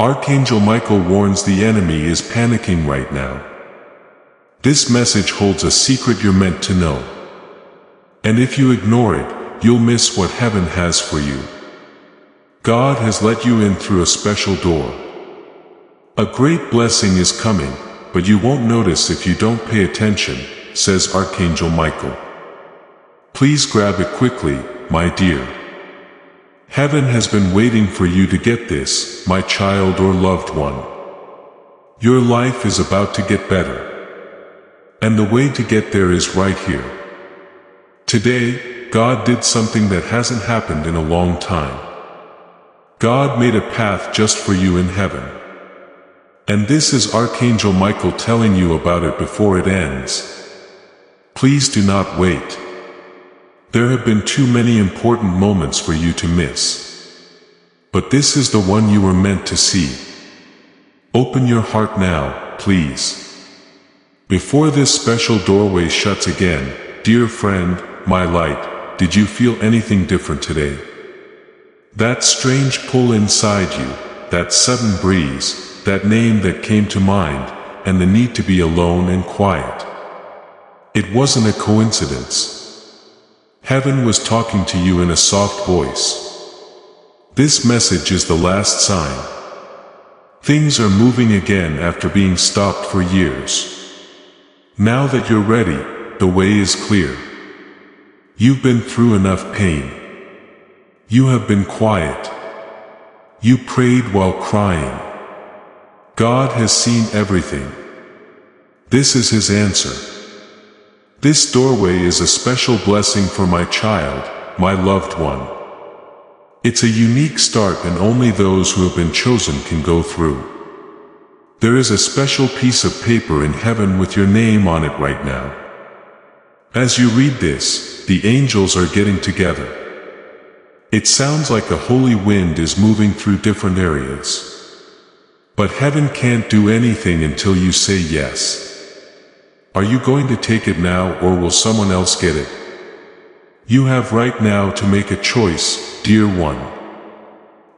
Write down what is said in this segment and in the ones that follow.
Archangel Michael warns the enemy is panicking right now. This message holds a secret you're meant to know. And if you ignore it, you'll miss what heaven has for you. God has let you in through a special door. A great blessing is coming, but you won't notice if you don't pay attention, says Archangel Michael. Please grab it quickly, my dear. Heaven has been waiting for you to get this, my child or loved one. Your life is about to get better. And the way to get there is right here. Today, God did something that hasn't happened in a long time. God made a path just for you in heaven. And this is Archangel Michael telling you about it before it ends. Please do not wait. There have been too many important moments for you to miss. But this is the one you were meant to see. Open your heart now, please. Before this special doorway shuts again, dear friend, my light, did you feel anything different today? That strange pull inside you, that sudden breeze, that name that came to mind, and the need to be alone and quiet. It wasn't a coincidence. Heaven was talking to you in a soft voice. This message is the last sign. Things are moving again after being stopped for years. Now that you're ready, the way is clear. You've been through enough pain. You have been quiet. You prayed while crying. God has seen everything. This is His answer. This doorway is a special blessing for my child, my loved one. It's a unique start and only those who have been chosen can go through. There is a special piece of paper in heaven with your name on it right now. As you read this, the angels are getting together. It sounds like a holy wind is moving through different areas. But heaven can't do anything until you say yes. Are you going to take it now or will someone else get it? You have right now to make a choice, dear one.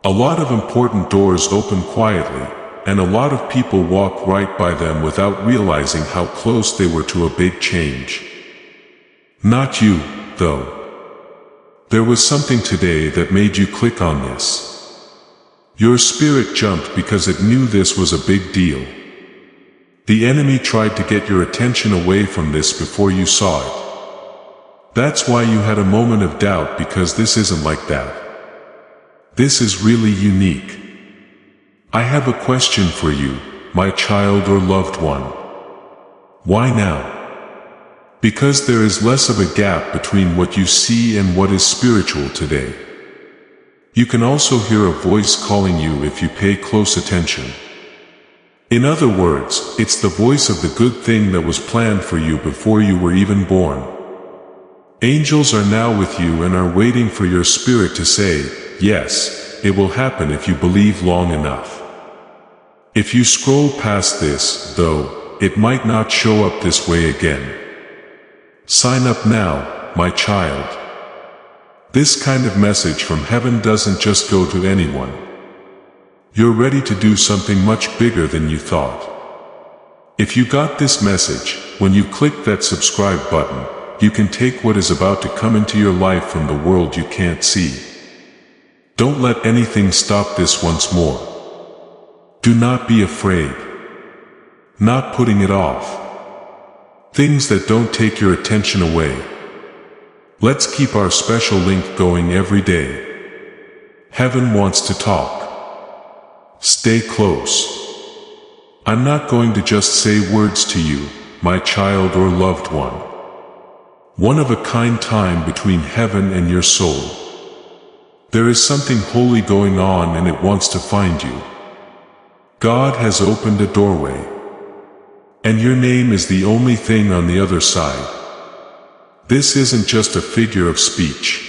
A lot of important doors open quietly, and a lot of people walk right by them without realizing how close they were to a big change. Not you, though. There was something today that made you click on this. Your spirit jumped because it knew this was a big deal. The enemy tried to get your attention away from this before you saw it. That's why you had a moment of doubt, because this isn't like that. This is really unique. I have a question for you, my child or loved one. Why now? Because there is less of a gap between what you see and what is spiritual today. You can also hear a voice calling you if you pay close attention. In other words, it's the voice of the good thing that was planned for you before you were even born. Angels are now with you and are waiting for your spirit to say, yes, it will happen if you believe long enough. If you scroll past this, though, it might not show up this way again. Sign up now, my child. This kind of message from heaven doesn't just go to anyone. You're ready to do something much bigger than you thought. If you got this message, when you click that subscribe button, you can take what is about to come into your life from the world you can't see. Don't let anything stop this once more. Do not be afraid. Not putting it off. Things that don't take your attention away. Let's keep our special link going every day. Heaven wants to talk. Stay close. I'm not going to just say words to you, my child or loved one. One of a kind time between heaven and your soul. There is something holy going on and it wants to find you. God has opened a doorway. And your name is the only thing on the other side. This isn't just a figure of speech.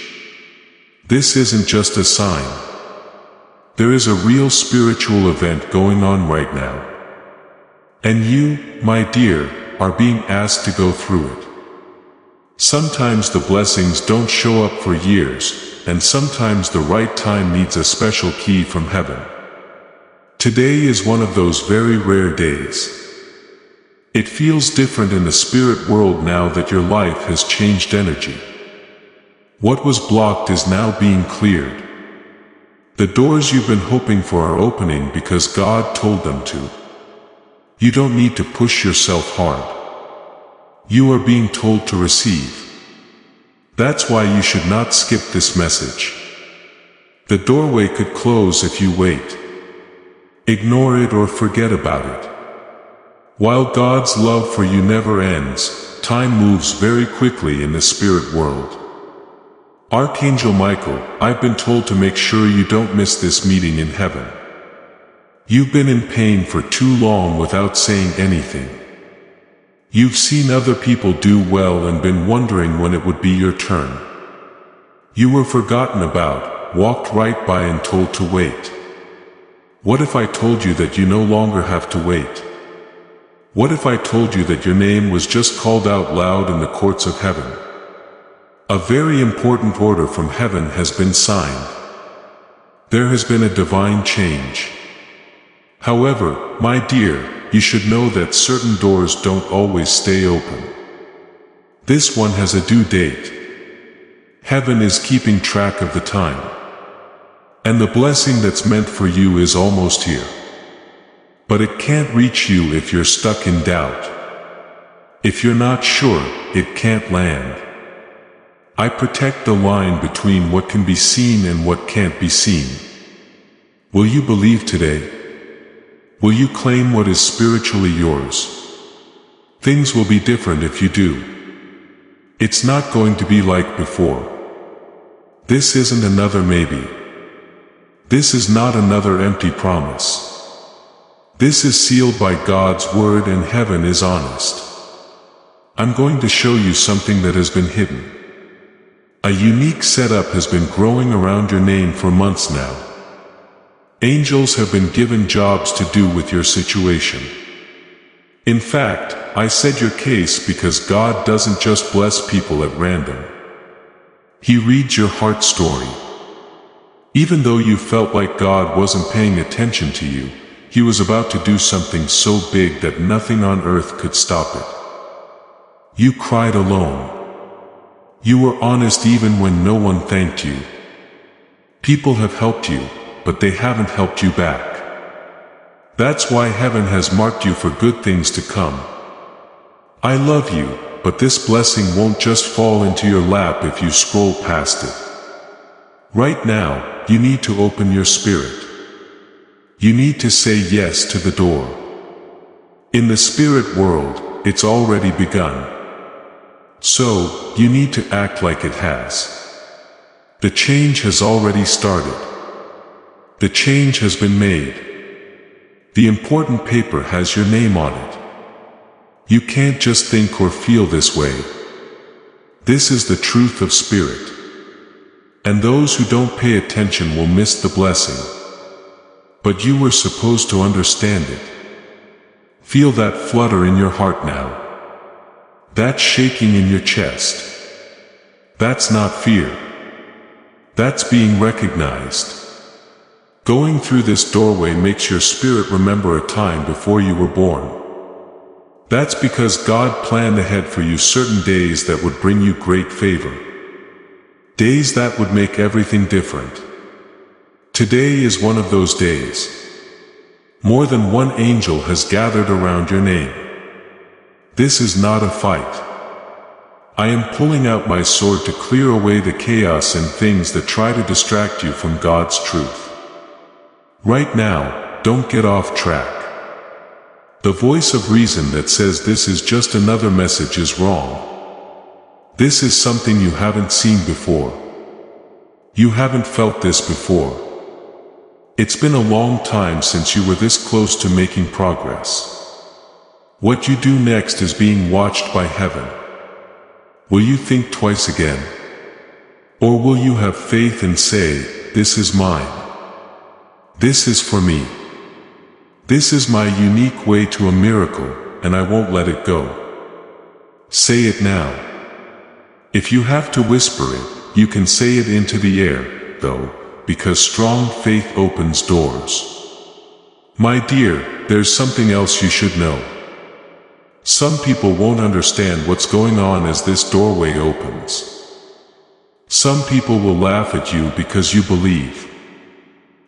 This isn't just a sign. There is a real spiritual event going on right now. And you, my dear, are being asked to go through it. Sometimes the blessings don't show up for years, and sometimes the right time needs a special key from heaven. Today is one of those very rare days. It feels different in the spirit world now that your life has changed energy. What was blocked is now being cleared. The doors you've been hoping for are opening because God told them to. You don't need to push yourself hard. You are being told to receive. That's why you should not skip this message. The doorway could close if you wait. Ignore it or forget about it. While God's love for you never ends, time moves very quickly in the spirit world. Archangel Michael, I've been told to make sure you don't miss this meeting in heaven. You've been in pain for too long without saying anything. You've seen other people do well and been wondering when it would be your turn. You were forgotten about, walked right by and told to wait. What if I told you that you no longer have to wait? What if I told you that your name was just called out loud in the courts of heaven? A very important order from heaven has been signed. There has been a divine change. However, my dear, you should know that certain doors don't always stay open. This one has a due date. Heaven is keeping track of the time. And the blessing that's meant for you is almost here. But it can't reach you if you're stuck in doubt. If you're not sure, it can't land. I protect the line between what can be seen and what can't be seen. Will you believe today? Will you claim what is spiritually yours? Things will be different if you do. It's not going to be like before. This isn't another maybe. This is not another empty promise. This is sealed by God's word and heaven is honest. I'm going to show you something that has been hidden. A unique setup has been growing around your name for months now. Angels have been given jobs to do with your situation. In fact, I said your case because God doesn't just bless people at random. He reads your heart story. Even though you felt like God wasn't paying attention to you, He was about to do something so big that nothing on earth could stop it. You cried alone. You were honest even when no one thanked you. People have helped you, but they haven't helped you back. That's why heaven has marked you for good things to come. I love you, but this blessing won't just fall into your lap if you scroll past it. Right now, you need to open your spirit. You need to say yes to the door. In the spirit world, it's already begun. So, you need to act like it has. The change has already started. The change has been made. The important paper has your name on it. You can't just think or feel this way. This is the truth of spirit. And those who don't pay attention will miss the blessing. But you were supposed to understand it. Feel that flutter in your heart now. That shaking in your chest. That's not fear. That's being recognized. Going through this doorway makes your spirit remember a time before you were born. That's because God planned ahead for you certain days that would bring you great favor. Days that would make everything different. Today is one of those days. More than one angel has gathered around your name. This is not a fight. I am pulling out my sword to clear away the chaos and things that try to distract you from God's truth. Right now, don't get off track. The voice of reason that says this is just another message is wrong. This is something you haven't seen before. You haven't felt this before. It's been a long time since you were this close to making progress. What you do next is being watched by heaven. Will you think twice again? Or will you have faith and say, this is mine? This is for me. This is my unique way to a miracle, and I won't let it go. Say it now. If you have to whisper it, you can say it into the air, though, because strong faith opens doors. My dear, there's something else you should know. Some people won't understand what's going on as this doorway opens. Some people will laugh at you because you believe.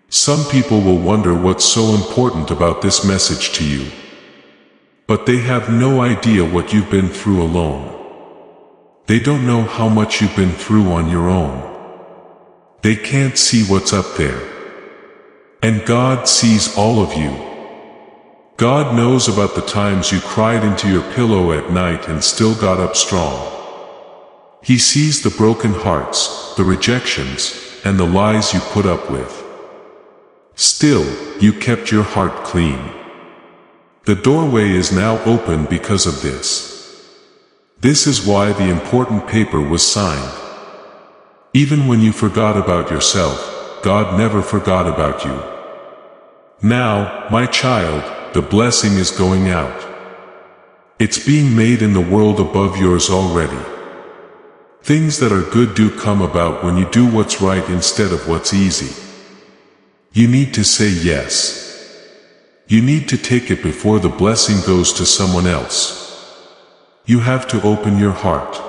Some people will wonder what's so important about this message to you. But they have no idea what you've been through alone. They don't know how much you've been through on your own. They can't see what's up there. And God sees all of you. God knows about the times you cried into your pillow at night and still got up strong. He sees the broken hearts, the rejections, and the lies you put up with. Still, you kept your heart clean. The doorway is now open because of this. This is why the important paper was signed. Even when you forgot about yourself, God never forgot about you. Now, my child, the blessing is going out. It's being made in the world above yours already. Things that are good do come about when you do what's right instead of what's easy. You need to say yes. You need to take it before the blessing goes to someone else. You have to open your heart.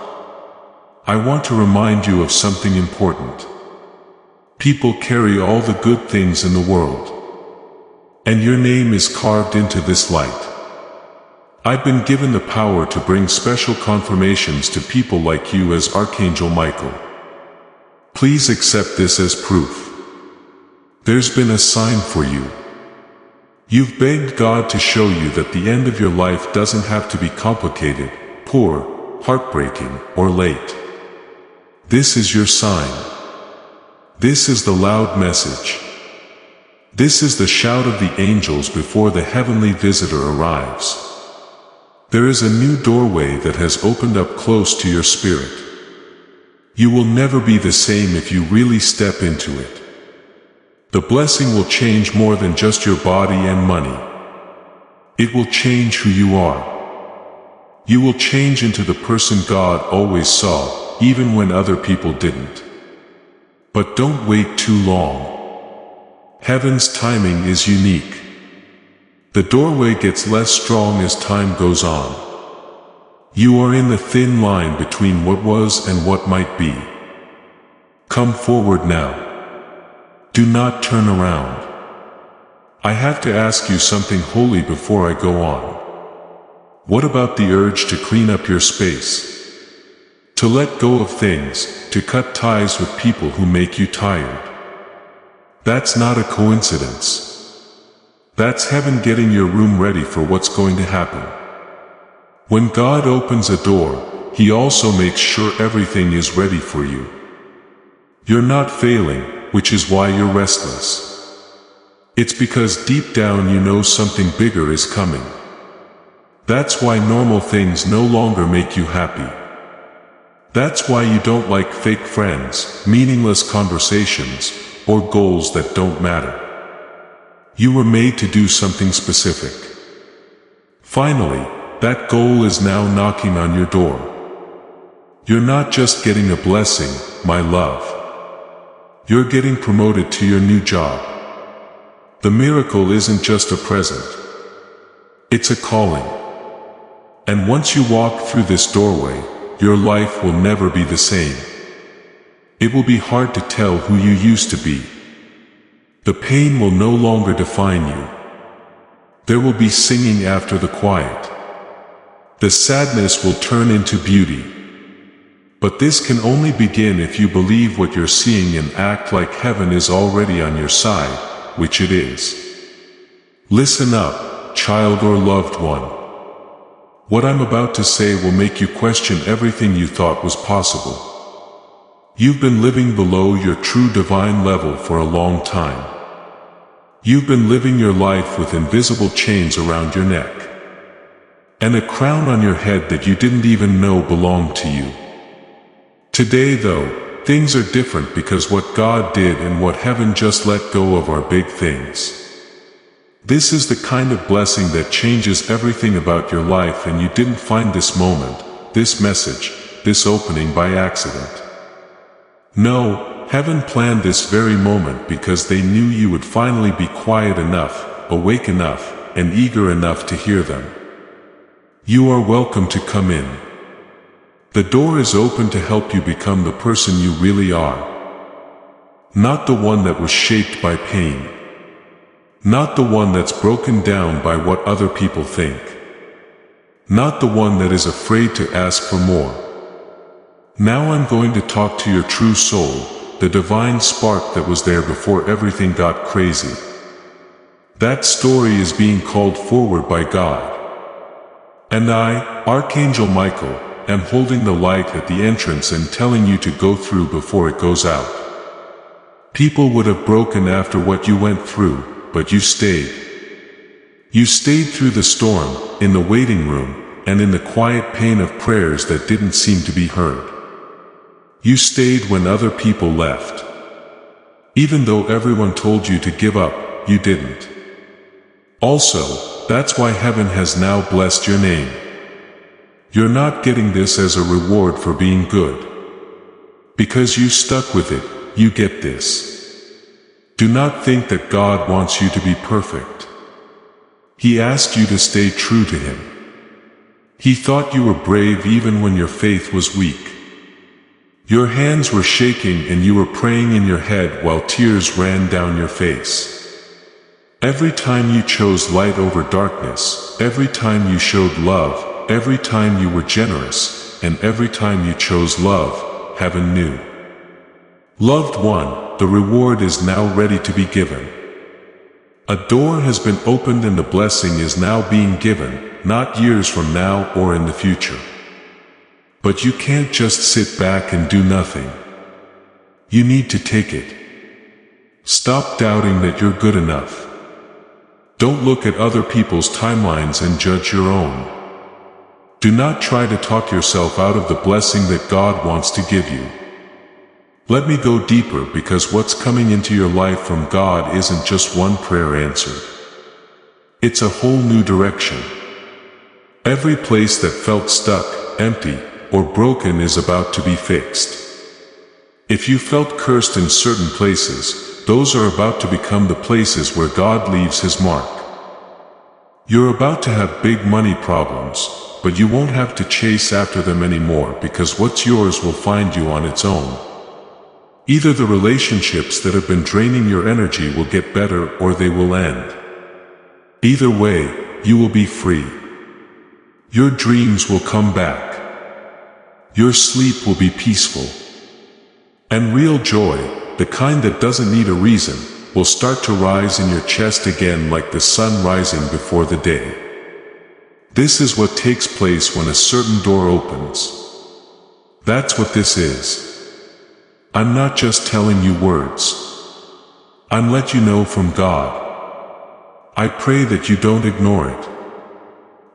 I want to remind you of something important. People carry all the good things in the world. And your name is carved into this light. I've been given the power to bring special confirmations to people like you as Archangel Michael. Please accept this as proof. There's been a sign for you. You've begged God to show you that the end of your life doesn't have to be complicated, poor, heartbreaking, or late. This is your sign. This is the loud message. This is the shout of the angels before the heavenly visitor arrives. There is a new doorway that has opened up close to your spirit. You will never be the same if you really step into it. The blessing will change more than just your body and money. It will change who you are. You will change into the person God always saw, even when other people didn't. But don't wait too long. Heaven's timing is unique. The doorway gets less strong as time goes on. You are in the thin line between what was and what might be. Come forward now. Do not turn around. I have to ask you something holy before I go on. What about the urge to clean up your space? To let go of things, to cut ties with people who make you tired? That's not a coincidence. That's heaven getting your room ready for what's going to happen. When God opens a door, He also makes sure everything is ready for you. You're not failing, which is why you're restless. It's because deep down you know something bigger is coming. That's why normal things no longer make you happy. That's why you don't like fake friends, meaningless conversations, or goals that don't matter. You were made to do something specific. Finally, that goal is now knocking on your door. You're not just getting a blessing, my love. You're getting promoted to your new job. The miracle isn't just a present. It's a calling. And once you walk through this doorway, your life will never be the same. It will be hard to tell who you used to be. The pain will no longer define you. There will be singing after the quiet. The sadness will turn into beauty. But this can only begin if you believe what you're seeing and act like heaven is already on your side, which it is. Listen up, child or loved one. What I'm about to say will make you question everything you thought was possible. You've been living below your true divine level for a long time. You've been living your life with invisible chains around your neck. And a crown on your head that you didn't even know belonged to you. Today though, things are different because what God did and what heaven just let go of are big things. This is the kind of blessing that changes everything about your life, and you didn't find this moment, this message, this opening by accident. No, heaven planned this very moment because they knew you would finally be quiet enough, awake enough, and eager enough to hear them. You are welcome to come in. The door is open to help you become the person you really are. Not the one that was shaped by pain. Not the one that's broken down by what other people think. Not the one that is afraid to ask for more. Now I'm going to talk to your true soul, the divine spark that was there before everything got crazy. That story is being called forward by God. And I, Archangel Michael, am holding the light at the entrance and telling you to go through before it goes out. People would have broken after what you went through, but you stayed. You stayed through the storm, in the waiting room, and in the quiet pain of prayers that didn't seem to be heard. You stayed when other people left. Even though everyone told you to give up, you didn't. Also, that's why heaven has now blessed your name. You're not getting this as a reward for being good. Because you stuck with it, you get this. Do not think that God wants you to be perfect. He asked you to stay true to Him. He thought you were brave even when your faith was weak. Your hands were shaking and you were praying in your head while tears ran down your face. Every time you chose light over darkness, every time you showed love, every time you were generous, and every time you chose love, heaven knew. Loved one, the reward is now ready to be given. A door has been opened and the blessing is now being given, not years from now or in the future. But you can't just sit back and do nothing. You need to take it. Stop doubting that you're good enough. Don't look at other people's timelines and judge your own. Do not try to talk yourself out of the blessing that God wants to give you. Let me go deeper because what's coming into your life from God isn't just one prayer answered. It's a whole new direction. Every place that felt stuck, empty, or broken is about to be fixed. If you felt cursed in certain places, those are about to become the places where God leaves His mark. You're about to have big money problems, but you won't have to chase after them anymore because what's yours will find you on its own. Either the relationships that have been draining your energy will get better or they will end. Either way, you will be free. Your dreams will come back. Your sleep will be peaceful. And real joy, the kind that doesn't need a reason, will start to rise in your chest again like the sun rising before the day. This is what takes place when a certain door opens. That's what this is. I'm not just telling you words. I'm letting you know from God. I pray that you don't ignore it.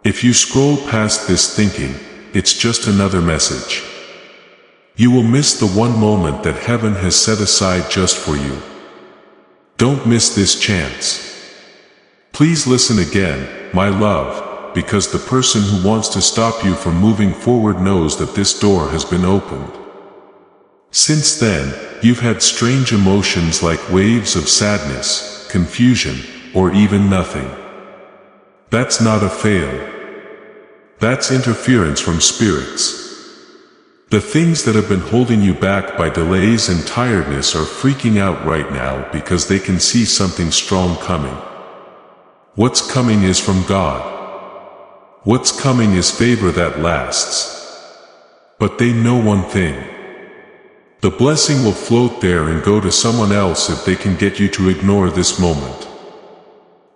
If you scroll past this thinking, it's just another message. You will miss the one moment that heaven has set aside just for you. Don't miss this chance. Please listen again, my love, because the person who wants to stop you from moving forward knows that this door has been opened. Since then, you've had strange emotions like waves of sadness, confusion, or even nothing. That's not a fail. That's interference from spirits. The things that have been holding you back by delays and tiredness are freaking out right now because they can see something strong coming. What's coming is from God. What's coming is favor that lasts. But they know one thing. The blessing will float there and go to someone else if they can get you to ignore this moment.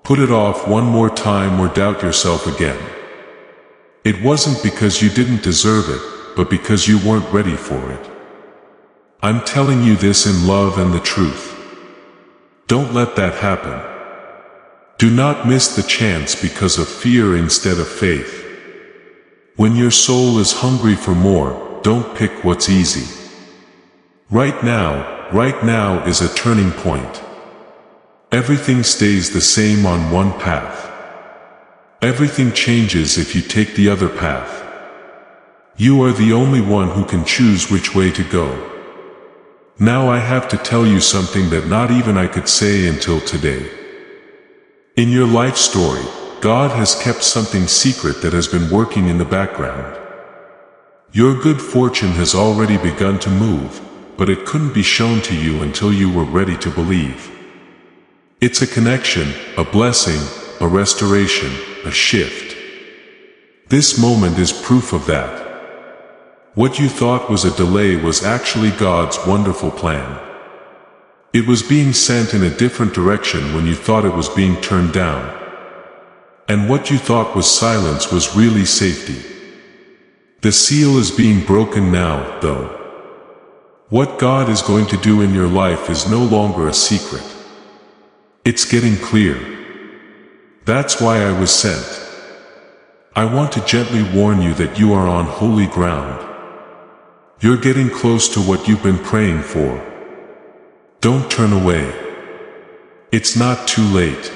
Put it off one more time or doubt yourself again. It wasn't because you didn't deserve it, but because you weren't ready for it. I'm telling you this in love and the truth. Don't let that happen. Do not miss the chance because of fear instead of faith. When your soul is hungry for more, don't pick what's easy. Right now is a turning point. Everything stays the same on one path. Everything changes if you take the other path. You are the only one who can choose which way to go. Now I have to tell you something that not even I could say until today. In your life story, God has kept something secret that has been working in the background. Your good fortune has already begun to move, but it couldn't be shown to you until you were ready to believe. It's a connection, a blessing, a restoration, a shift. This moment is proof of that. What you thought was a delay was actually God's wonderful plan. It was being sent in a different direction when you thought it was being turned down. And what you thought was silence was really safety. The seal is being broken now, though. What God is going to do in your life is no longer a secret. It's getting clear. That's why I was sent. I want to gently warn you that you are on holy ground. You're getting close to what you've been praying for. Don't turn away. It's not too late.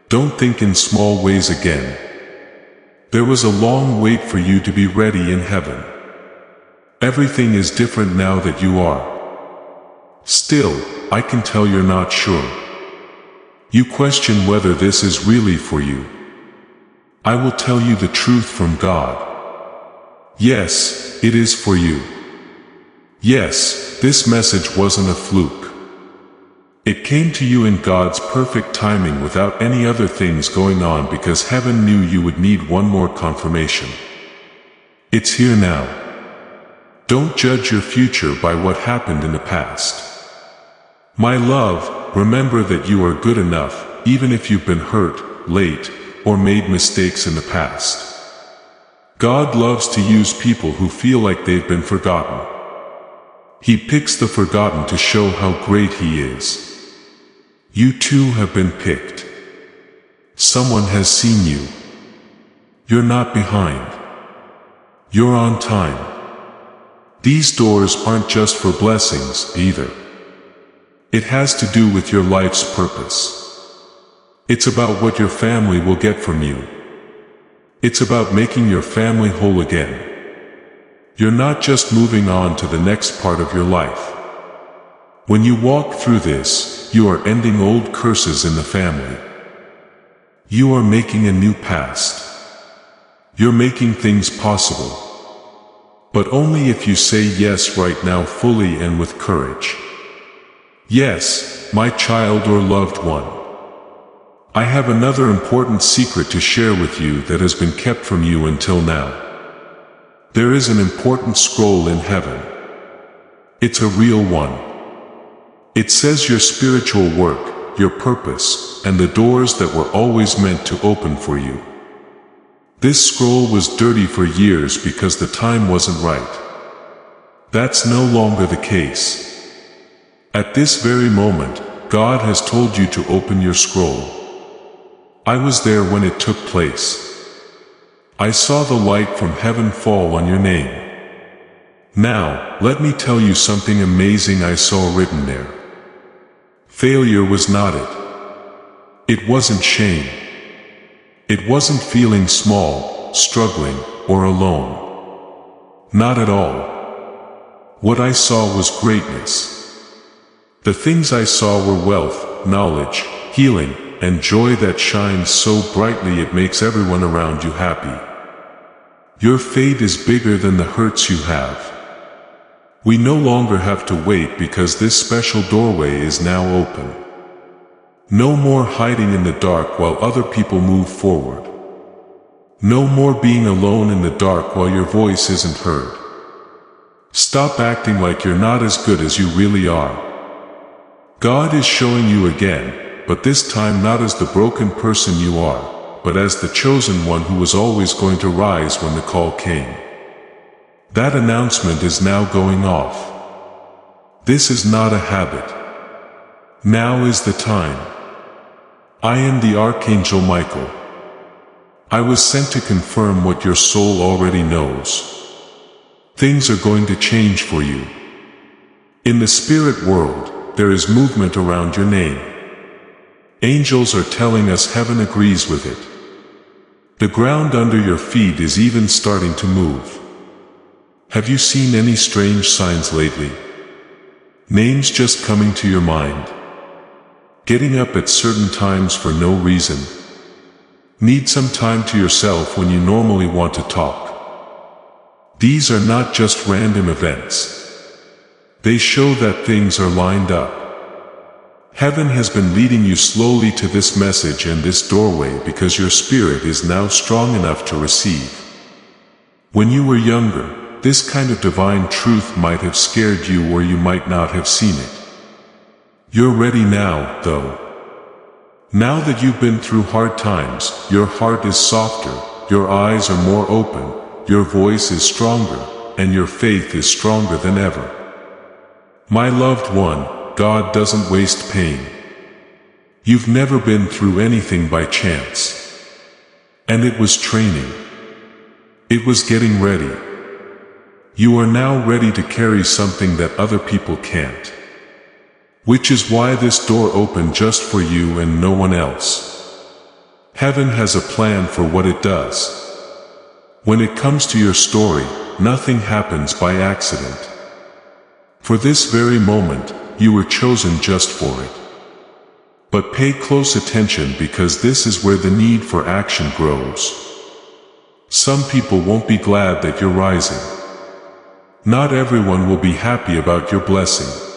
Don't think in small ways again. There was a long wait for you to be ready in heaven. Everything is different now that you are. Still, I can tell you're not sure. You question whether this is really for you. I will tell you the truth from God. Yes, it is for you. Yes, this message wasn't a fluke. It came to you in God's perfect timing without any other things going on because heaven knew you would need one more confirmation. It's here now. Don't judge your future by what happened in the past. My love, remember that you are good enough, even if you've been hurt, late, or made mistakes in the past. God loves to use people who feel like they've been forgotten. He picks the forgotten to show how great He is. You too have been picked. Someone has seen you. You're not behind. You're on time. These doors aren't just for blessings, either. It has to do with your life's purpose. It's about what your family will get from you. It's about making your family whole again. You're not just moving on to the next part of your life. When you walk through this, you are ending old curses in the family. You are making a new past. You're making things possible. But only if you say yes right now fully and with courage. Yes, my child or loved one. I have another important secret to share with you that has been kept from you until now. There is an important scroll in heaven. It's a real one. It says your spiritual work, your purpose, and the doors that were always meant to open for you. This scroll was dirty for years because the time wasn't right. That's no longer the case. At this very moment, God has told you to open your scroll. I was there when it took place. I saw the light from heaven fall on your name. Now, let me tell you something amazing I saw written there. Failure was not it. It wasn't shame. It wasn't feeling small, struggling, or alone. Not at all. What I saw was greatness. The things I saw were wealth, knowledge, healing, and joy that shines so brightly it makes everyone around you happy. Your fate is bigger than the hurts you have. We no longer have to wait because this special doorway is now open. No more hiding in the dark while other people move forward. No more being alone in the dark while your voice isn't heard. Stop acting like you're not as good as you really are. God is showing you again, but this time not as the broken person you are, but as the chosen one who was always going to rise when the call came. That announcement is now going off. This is not a habit. Now is the time. I am the Archangel Michael. I was sent to confirm what your soul already knows. Things are going to change for you. In the spirit world, there is movement around your name. Angels are telling us heaven agrees with it. The ground under your feet is even starting to move. Have you seen any strange signs lately? Names just coming to your mind? getting up at certain times for no reason, need some time to yourself when you normally want to talk. These are not just random events. They show that things are lined up. Heaven has been leading you slowly to this message and this doorway because your spirit is now strong enough to receive. When you were younger, this kind of divine truth might have scared you or you might not have seen it. You're ready now, though. Now that you've been through hard times, your heart is softer, your eyes are more open, your voice is stronger, and your faith is stronger than ever. My loved one, God doesn't waste pain. You've never been through anything by chance. And it was training. It was getting ready. You are now ready to carry something that other people can't. Which is why this door opened just for you and no one else. Heaven has a plan for what it does. When it comes to your story, nothing happens by accident. For this very moment, you were chosen just for it. But pay close attention because this is where the need for action grows. Some people won't be glad that you're rising. Not everyone will be happy about your blessing.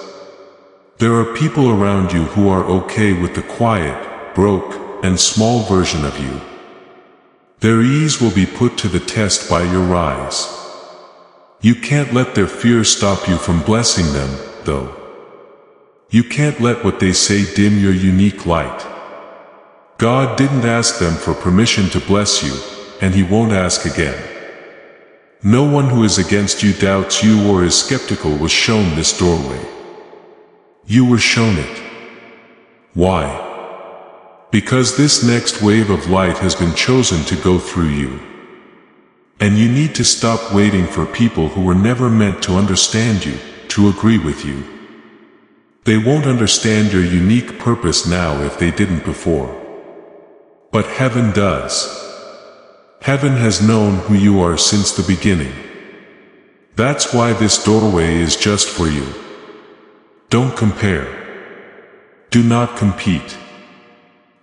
There are people around you who are okay with the quiet, broke, and small version of you. Their ease will be put to the test by your rise. You can't let their fear stop you from blessing them, though. You can't let what they say dim your unique light. God didn't ask them for permission to bless you, and He won't ask again. No one who is against you doubts you or is skeptical was shown this doorway. You were shown it. Why? Because this next wave of light has been chosen to go through you. And you need to stop waiting for people who were never meant to understand you, to agree with you. They won't understand your unique purpose now if they didn't before. But heaven does. Heaven has known who you are since the beginning. That's why this doorway is just for you. Don't compare. Do not compete.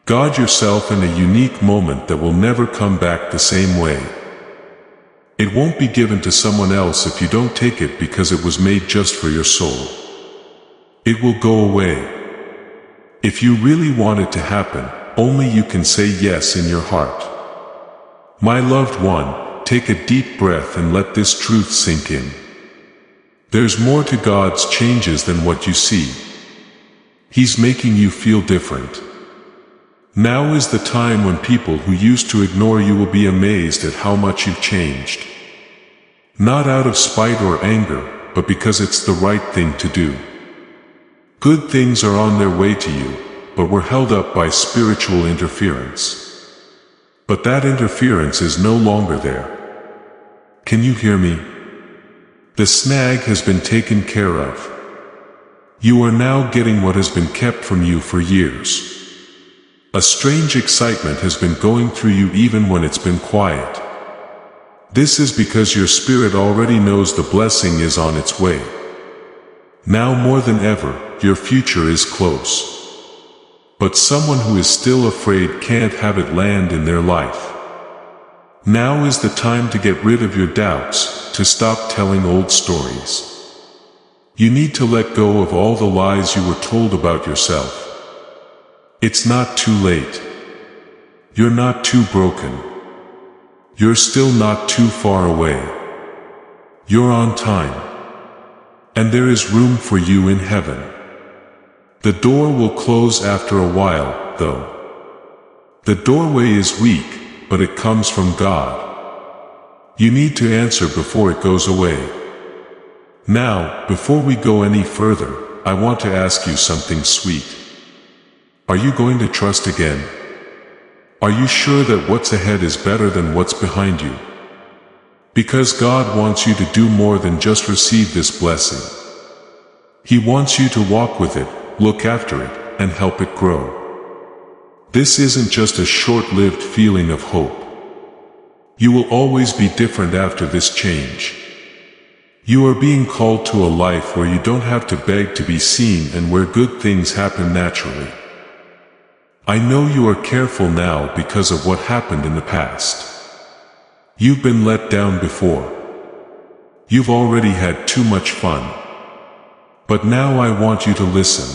Guard yourself in a unique moment that will never come back the same way. It won't be given to someone else if you don't take it because it was made just for your soul. It will go away. If you really want it to happen, only you can say yes in your heart. My loved one, take a deep breath and let this truth sink in. There's more to God's changes than what you see. He's making you feel different. Now is the time when people who used to ignore you will be amazed at how much you've changed. Not out of spite or anger, but because it's the right thing to do. Good things are on their way to you, but we're held up by spiritual interference. But that interference is no longer there. Can you hear me? The snag has been taken care of. You are now getting what has been kept from you for years. A strange excitement has been going through you even when it's been quiet. This is because your spirit already knows the blessing is on its way. Now more than ever, your future is close. But someone who is still afraid can't have it land in their life. Now is the time to get rid of your doubts, to stop telling old stories. You need to let go of all the lies you were told about yourself. It's not too late. You're not too broken. You're still not too far away. You're on time. And there is room for you in heaven. The door will close after a while, though. The doorway is weak, but it comes from God. You need to answer before it goes away. Now, before we go any further, I want to ask you something sweet. Are you going to trust again? Are you sure that what's ahead is better than what's behind you? Because God wants you to do more than just receive this blessing. He wants you to walk with it, look after it, and help it grow. This isn't just a short-lived feeling of hope. You will always be different after this change. You are being called to a life where you don't have to beg to be seen and where good things happen naturally. I know you are careful now because of what happened in the past. You've been let down before. You've already had too much fun. But now I want you to listen.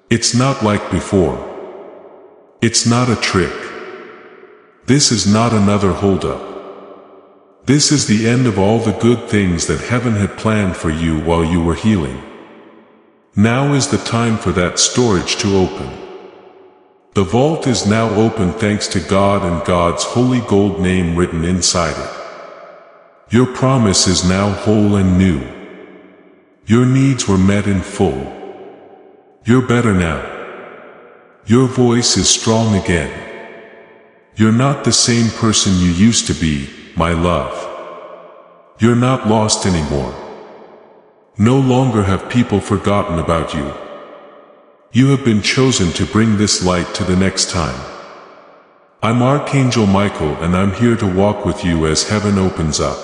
It's not like before. It's not a trick. This is not another holdup. This is the end of all the good things that heaven had planned for you while you were healing. Now is the time for that storage to open. The vault is now open thanks to God and God's holy gold name written inside it. Your promise is now whole and new. Your needs were met in full. You're better now. Your voice is strong again. You're not the same person you used to be, my love. You're not lost anymore. No longer have people forgotten about you. You have been chosen to bring this light to the next time. I'm Archangel Michael and I'm here to walk with you as heaven opens up.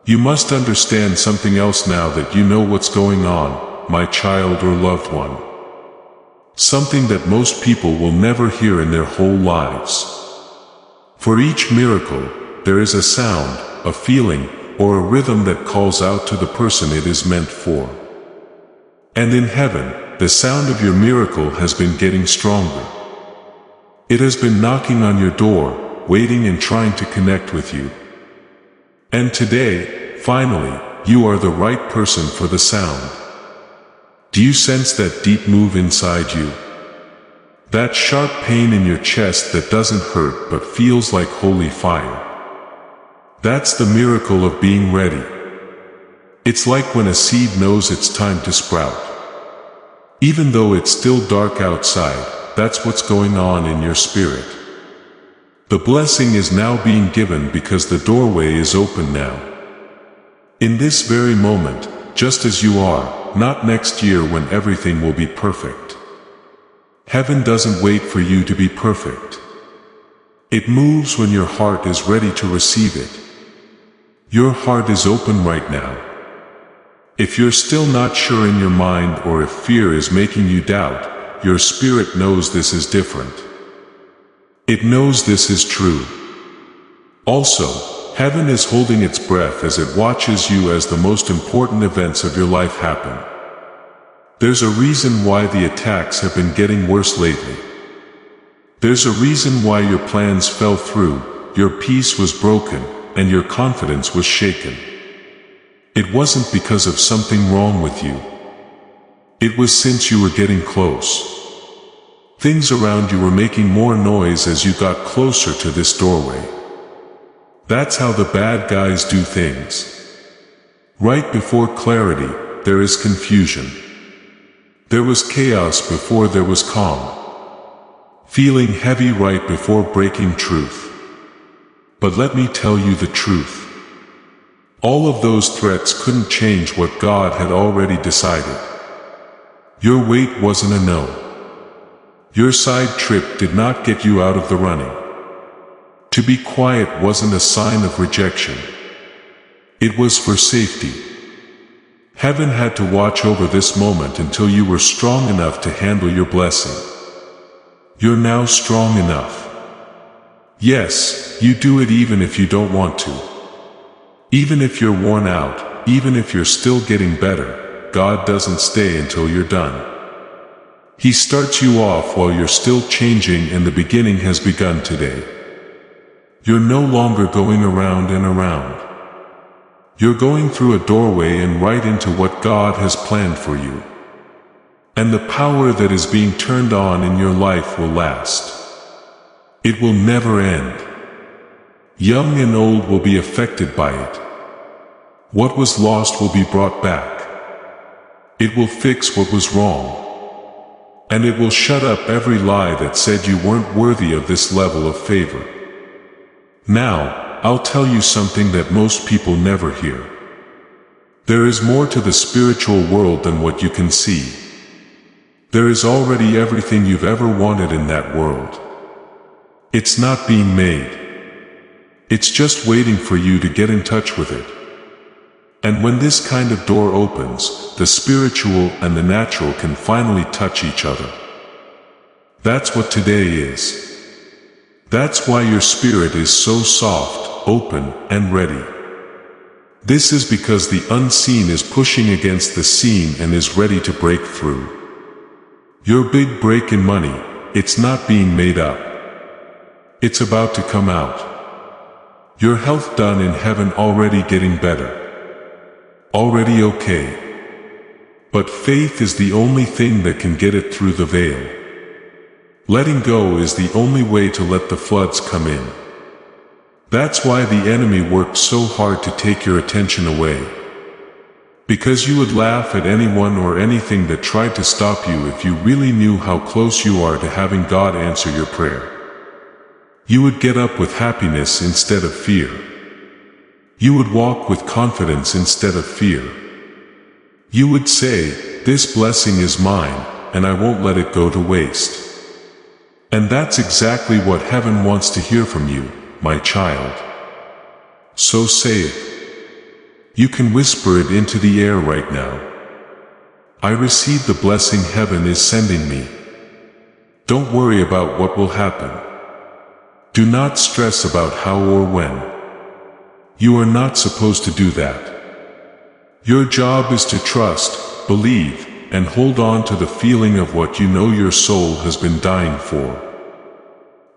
You must understand something else now that you know what's going on, my child or loved one. Something that most people will never hear in their whole lives. For each miracle, there is a sound, a feeling, or a rhythm that calls out to the person it is meant for. And in heaven, the sound of your miracle has been getting stronger. It has been knocking on your door, waiting and trying to connect with you. And today, finally, you are the right person for the sound. Do you sense that deep move inside you? That sharp pain in your chest that doesn't hurt but feels like holy fire. That's the miracle of being ready. It's like when a seed knows it's time to sprout. Even though it's still dark outside, that's what's going on in your spirit. The blessing is now being given because the doorway is open now. In this very moment, just as you are, not next year when everything will be perfect. Heaven doesn't wait for you to be perfect. It moves when your heart is ready to receive it. Your heart is open right now. If you're still not sure in your mind or if fear is making you doubt, your spirit knows this is different. It knows this is true. Also, heaven is holding its breath as it watches you as the most important events of your life happen. There's a reason why the attacks have been getting worse lately. There's a reason why your plans fell through, your peace was broken, and your confidence was shaken. It wasn't because of something wrong with you. It was since you were getting close. Things around you were making more noise as you got closer to this doorway. That's how the bad guys do things. Right before clarity, there is confusion. There was chaos before there was calm. Feeling heavy right before breaking truth. But let me tell you the truth. All of those threats couldn't change what God had already decided. Your wait wasn't a no. Your side trip did not get you out of the running. To be quiet wasn't a sign of rejection. It was for safety. Heaven had to watch over this moment until you were strong enough to handle your blessing. You're now strong enough. Yes, you do it even if you don't want to. Even if you're worn out, even if you're still getting better, God doesn't stay until you're done. He starts you off while you're still changing and the beginning has begun today. You're no longer going around and around. You're going through a doorway and right into what God has planned for you. And the power that is being turned on in your life will last. It will never end. Young and old will be affected by it. What was lost will be brought back. It will fix what was wrong. And it will shut up every lie that said you weren't worthy of this level of favor. Now, I'll tell you something that most people never hear. There is more to the spiritual world than what you can see. There is already everything you've ever wanted in that world. It's not being made. It's just waiting for you to get in touch with it. And when this kind of door opens, the spiritual and the natural can finally touch each other. That's what today is. That's why your spirit is so soft, open, and ready. This is because the unseen is pushing against the seen and is ready to break through. Your big break in money, it's not being made up. It's about to come out. Your health done in heaven already getting better. Already okay. But faith is the only thing that can get it through the veil. Letting go is the only way to let the floods come in. That's why the enemy worked so hard to take your attention away. Because you would laugh at anyone or anything that tried to stop you if you really knew how close you are to having God answer your prayer. You would get up with happiness instead of fear. You would walk with confidence instead of fear. You would say, "This blessing is mine, and I won't let it go to waste." And that's exactly what heaven wants to hear from you, my child. So say it. You can whisper it into the air right now. I receive the blessing heaven is sending me. Don't worry about what will happen. Do not stress about how or when. You are not supposed to do that. Your job is to trust, believe, and hold on to the feeling of what you know your soul has been dying for.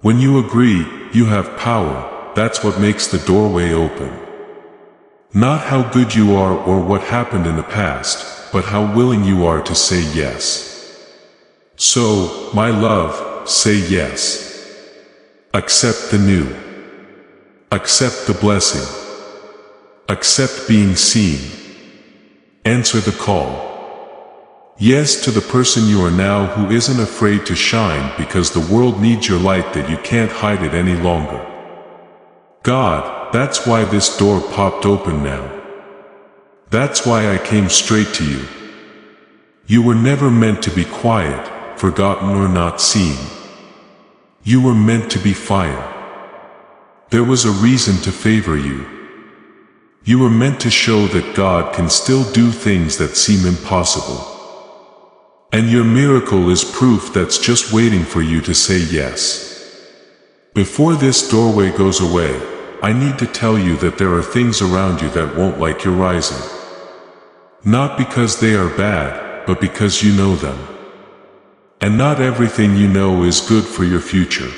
When you agree, you have power. That's what makes the doorway open. Not how good you are or what happened in the past, but how willing you are to say yes. So, my love, say yes. Accept the new. Accept the blessing. Accept being seen. Answer the call. Yes to the person you are now who isn't afraid to shine because the world needs your light that you can't hide it any longer. God, that's why this door popped open now. That's why I came straight to you. You were never meant to be quiet, forgotten or not seen. You were meant to be fire. There was a reason to favor you. You were meant to show that God can still do things that seem impossible. And your miracle is proof that's just waiting for you to say yes. Before this doorway goes away, I need to tell you that there are things around you that won't like your rising. Not because they are bad, but because you know them. And not everything you know is good for your future.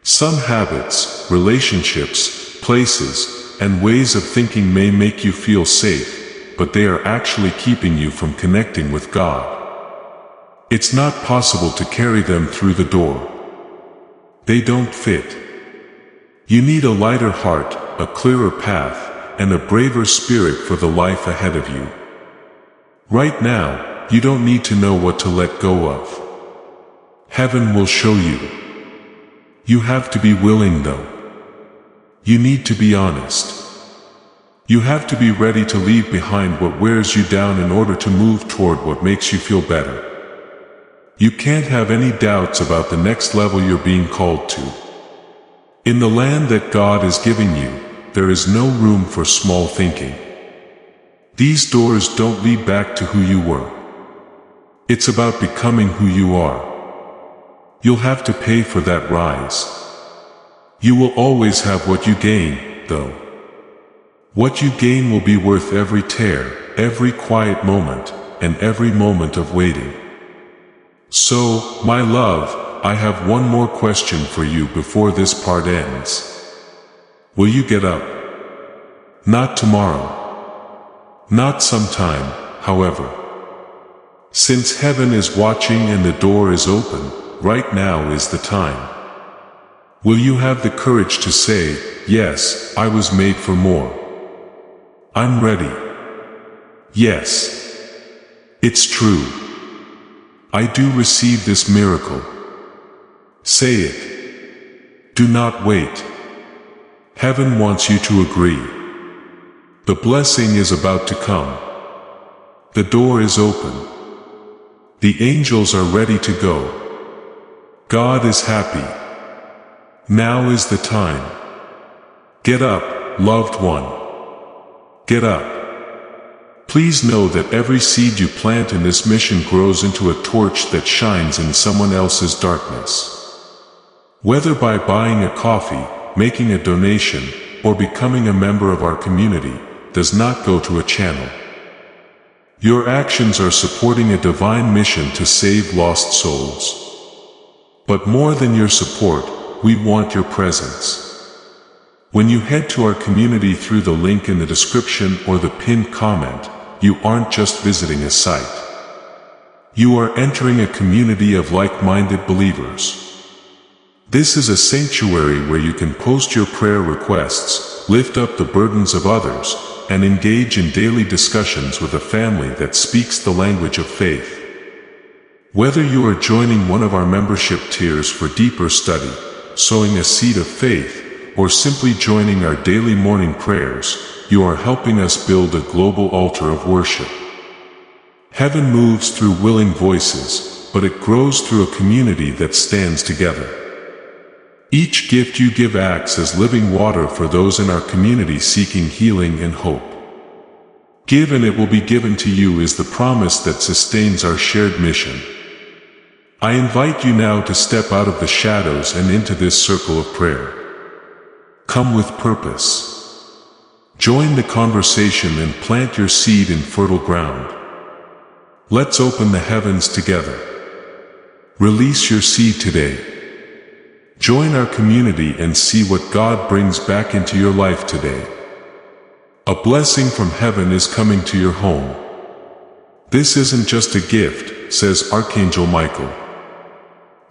Some habits, relationships, places, and ways of thinking may make you feel safe, but they are actually keeping you from connecting with God. It's not possible to carry them through the door. They don't fit. You need a lighter heart, a clearer path, and a braver spirit for the life ahead of you. Right now, you don't need to know what to let go of. Heaven will show you. You have to be willing though. You need to be honest. You have to be ready to leave behind what wears you down in order to move toward what makes you feel better. You can't have any doubts about the next level you're being called to. In the land that God is giving you, there is no room for small thinking. These doors don't lead back to who you were. It's about becoming who you are. You'll have to pay for that rise. You will always have what you gain, though. What you gain will be worth every tear, every quiet moment, and every moment of waiting. So, my love, I have one more question for you before this part ends. Will you get up? Not tomorrow. Not sometime, however. Since heaven is watching and the door is open, right now is the time. Will you have the courage to say, "Yes, I was made for more. I'm ready. Yes. It's true. I do receive this miracle." Say it. Do not wait. Heaven wants you to agree. The blessing is about to come. The door is open. The angels are ready to go. God is happy. Now is the time. Get up, loved one. Get up. Please know that every seed you plant in this mission grows into a torch that shines in someone else's darkness. Whether by buying a coffee, making a donation, or becoming a member of our community, does not go to a channel. Your actions are supporting a divine mission to save lost souls. But more than your support, we want your presence. When you head to our community through the link in the description or the pinned comment, you aren't just visiting a site. You are entering a community of like-minded believers. This is a sanctuary where you can post your prayer requests, lift up the burdens of others, and engage in daily discussions with a family that speaks the language of faith. Whether you are joining one of our membership tiers for deeper study, sowing a seed of faith, or simply joining our daily morning prayers, you are helping us build a global altar of worship. Heaven moves through willing voices, but it grows through a community that stands together. Each gift you give acts as living water for those in our community seeking healing and hope. Give and it will be given to you is the promise that sustains our shared mission. I invite you now to step out of the shadows and into this circle of prayer. Come with purpose. Join the conversation and plant your seed in fertile ground. Let's open the heavens together. Release your seed today. Join our community and see what God brings back into your life today. A blessing from heaven is coming to your home. This isn't just a gift, says Archangel Michael.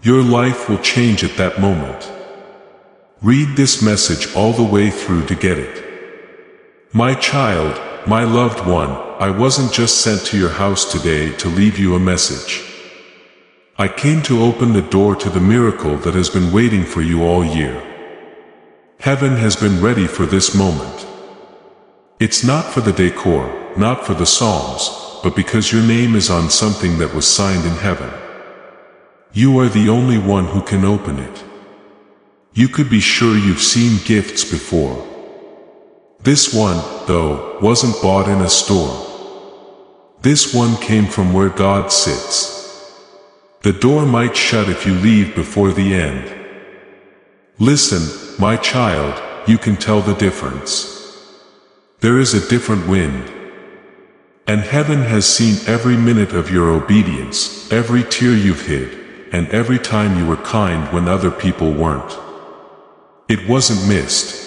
Your life will change at that moment. Read this message all the way through to get it. My child, my loved one, I wasn't just sent to your house today to leave you a message. I came to open the door to the miracle that has been waiting for you all year. Heaven has been ready for this moment. It's not for the decor, not for the psalms, but because your name is on something that was signed in heaven. You are the only one who can open it. You could be sure you've seen gifts before. This one, though, wasn't bought in a store. This one came from where God sits. The door might shut if you leave before the end. Listen, my child, you can tell the difference. There is a different wind. And heaven has seen every minute of your obedience, every tear you've hid, and every time you were kind when other people weren't. It wasn't missed.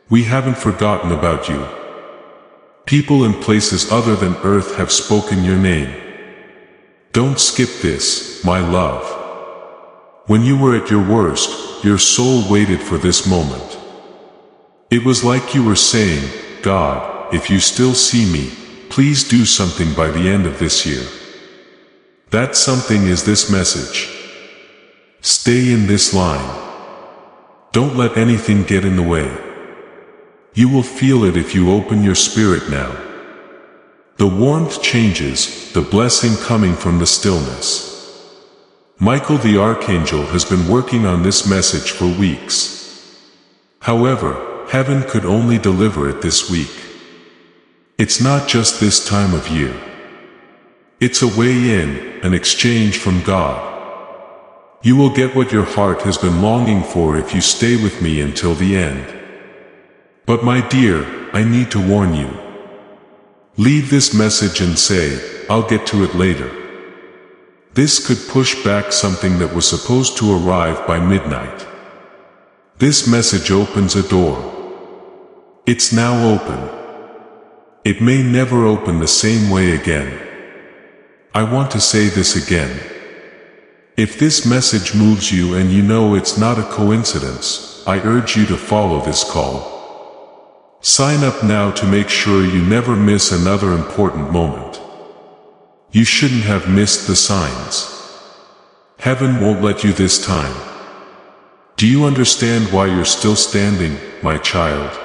We haven't forgotten about you. People in places other than earth have spoken your name. Don't skip this, my love. When you were at your worst, your soul waited for this moment. It was like you were saying, God, if you still see me, please do something by the end of this year. That something is this message. Stay in this line. Don't let anything get in the way. You will feel it if you open your spirit now. The warmth changes, the blessing coming from the stillness. Michael the Archangel has been working on this message for weeks. However, heaven could only deliver it this week. It's not just this time of year. It's a way in, an exchange from God. You will get what your heart has been longing for if you stay with me until the end. But my dear, I need to warn you. Leave this message and say, I'll get to it later. This could push back something that was supposed to arrive by midnight. This message opens a door. It's now open. It may never open the same way again. I want to say this again. If this message moves you and you know it's not a coincidence, I urge you to follow this call. Sign up now to make sure you never miss another important moment. You shouldn't have missed the signs. Heaven won't let you this time. Do you understand why you're still standing, my child?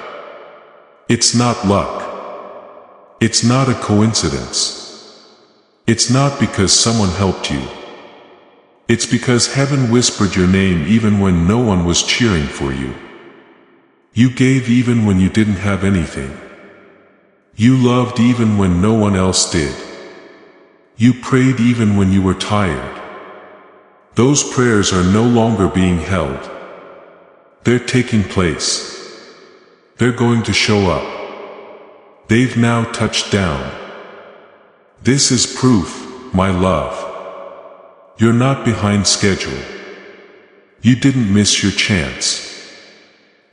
It's not luck. It's not a coincidence. It's not because someone helped you. It's because heaven whispered your name even when no one was cheering for you. You gave even when you didn't have anything. You loved even when no one else did. You prayed even when you were tired. Those prayers are no longer being held. They're taking place. They're going to show up. They've now touched down. This is proof, my love. You're not behind schedule. You didn't miss your chance.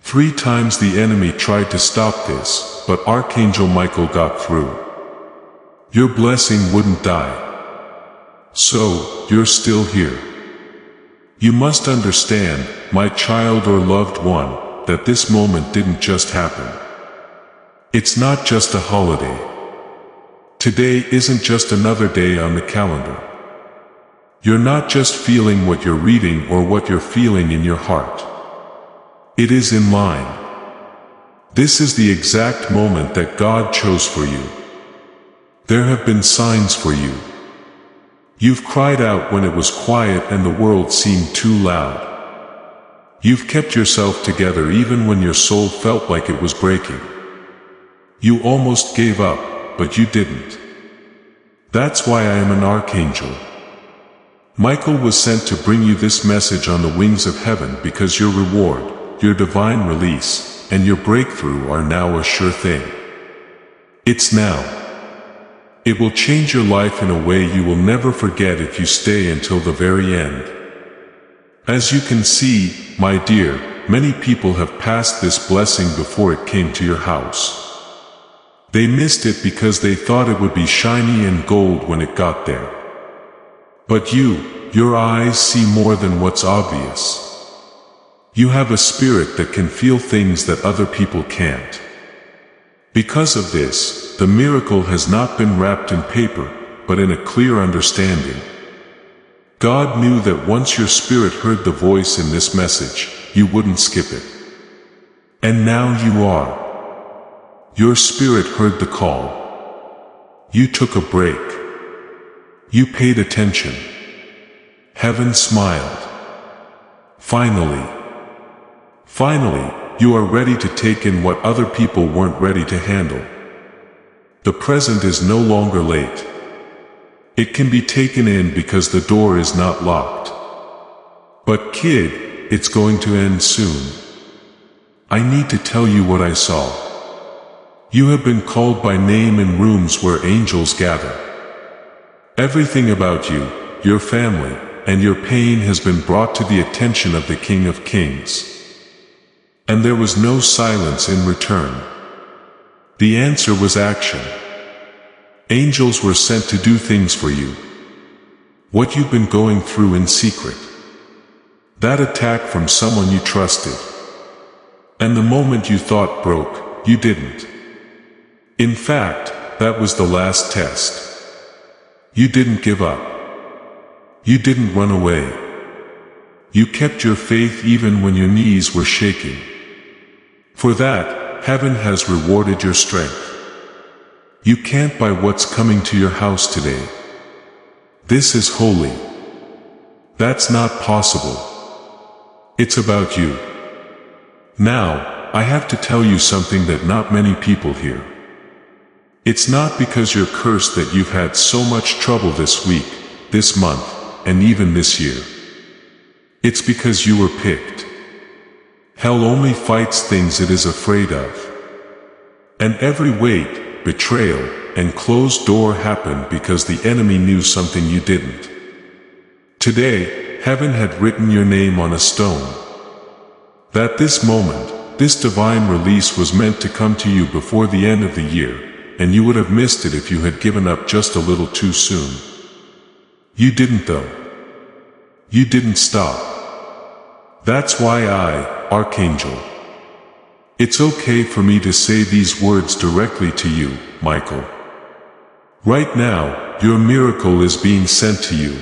3 times the enemy tried to stop this, but Archangel Michael got through. Your blessing wouldn't die. So, you're still here. You must understand, my child or loved one, that this moment didn't just happen. It's not just a holiday. Today isn't just another day on the calendar. You're not just feeling what you're reading or what you're feeling in your heart. It is in line. This is the exact moment that God chose for you. There have been signs for you. You've cried out when it was quiet and the world seemed too loud. You've kept yourself together even when your soul felt like it was breaking. You almost gave up, but you didn't. That's why I am an archangel. Michael was sent to bring you this message on the wings of heaven because your reward, your divine release, and your breakthrough are now a sure thing. It's now. It will change your life in a way you will never forget if you stay until the very end. As you can see, my dear, many people have passed this blessing before it came to your house. They missed it because they thought it would be shiny and gold when it got there. But your eyes see more than what's obvious. You have a spirit that can feel things that other people can't. Because of this, the miracle has not been wrapped in paper, but in a clear understanding. God knew that once your spirit heard the voice in this message, you wouldn't skip it. And now you are. Your spirit heard the call. You took a break. You paid attention. Heaven smiled. Finally, you are ready to take in what other people weren't ready to handle. The present is no longer late. It can be taken in because the door is not locked. But kid, it's going to end soon. I need to tell you what I saw. You have been called by name in rooms where angels gather. Everything about you, your family, and your pain has been brought to the attention of the King of Kings. And there was no silence in return. The answer was action. Angels were sent to do things for you. What you've been going through in secret. That attack from someone you trusted. And the moment you thought broke, you didn't. In fact, that was the last test. You didn't give up. You didn't run away. You kept your faith even when your knees were shaking. For that, heaven has rewarded your strength. You can't buy what's coming to your house today. This is holy. That's not possible. It's about you. Now, I have to tell you something that not many people hear. It's not because you're cursed that you've had so much trouble this week, this month, and even this year. It's because you were picked. Hell only fights things it is afraid of. And every weight, betrayal, and closed door happened because the enemy knew something you didn't. Today, heaven had written your name on a stone. That this moment, this divine release was meant to come to you before the end of the year, and you would have missed it if you had given up just a little too soon. You didn't though. You didn't stop. That's why I, Archangel. It's okay for me to say these words directly to you, Michael. Right now, your miracle is being sent to you.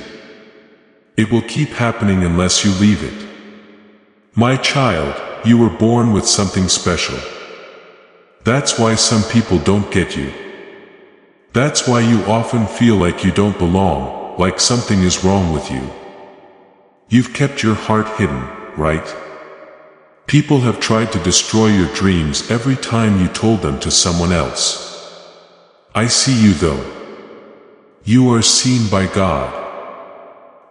It will keep happening unless you leave it. My child, you were born with something special. That's why some people don't get you. That's why you often feel like you don't belong, like something is wrong with you. You've kept your heart hidden, right? People have tried to destroy your dreams every time you told them to someone else. I see you though. You are seen by God.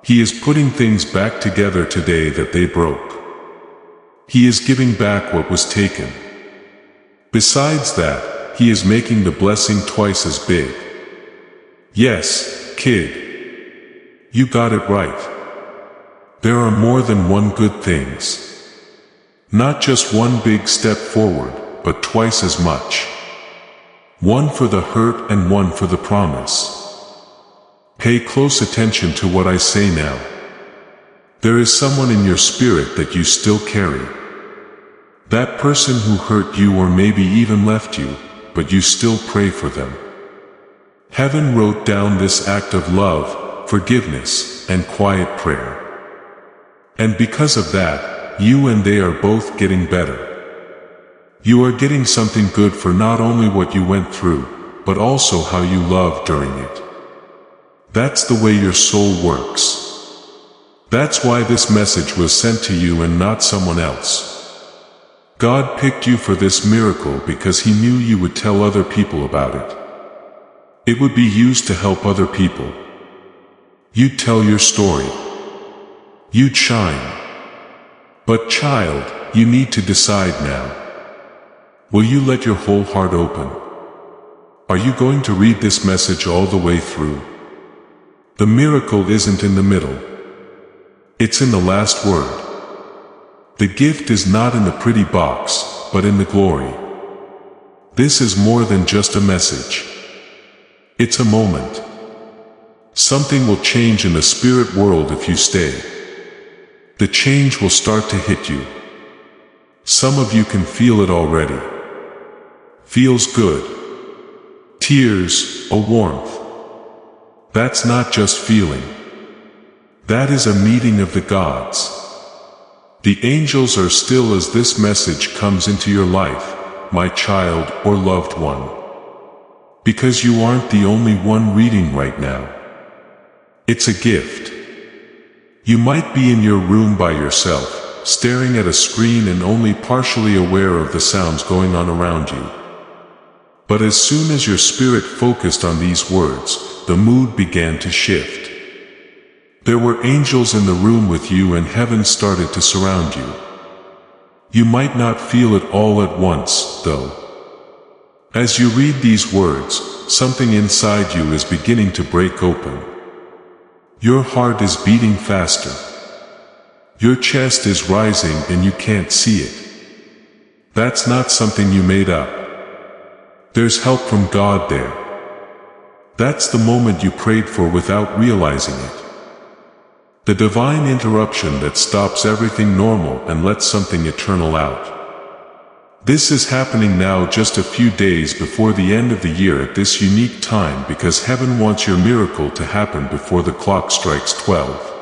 He is putting things back together today that they broke. He is giving back what was taken. Besides that, He is making the blessing twice as big. Yes, kid. You got it right. There are more than one good things. Not just one big step forward, but twice as much. One for the hurt and one for the promise. Pay close attention to what I say now. There is someone in your spirit that you still carry. That person who hurt you or maybe even left you, but you still pray for them. Heaven wrote down this act of love, forgiveness, and quiet prayer. And because of that, you and they are both getting better. You are getting something good for not only what you went through, but also how you loved during it. That's the way your soul works. That's why this message was sent to you and not someone else. God picked you for this miracle because He knew you would tell other people about it. It would be used to help other people. You'd tell your story. You'd shine. But child, you need to decide now. Will you let your whole heart open? Are you going to read this message all the way through? The miracle isn't in the middle. It's in the last word. The gift is not in the pretty box, but in the glory. This is more than just a message. It's a moment. Something will change in the spirit world if you stay. The change will start to hit you. Some of you can feel it already. Feels good. Tears, a warmth. That's not just feeling. That is a meeting of the gods. The angels are still as this message comes into your life, my child or loved one. Because you aren't the only one reading right now. It's a gift. You might be in your room by yourself, staring at a screen and only partially aware of the sounds going on around you. But as soon as your spirit focused on these words, the mood began to shift. There were angels in the room with you and heaven started to surround you. You might not feel it all at once, though. As you read these words, something inside you is beginning to break open. Your heart is beating faster. Your chest is rising and you can't see it. That's not something you made up. There's help from God there. That's the moment you prayed for without realizing it. The divine interruption that stops everything normal and lets something eternal out. This is happening now just a few days before the end of the year at this unique time because heaven wants your miracle to happen before the clock strikes 12.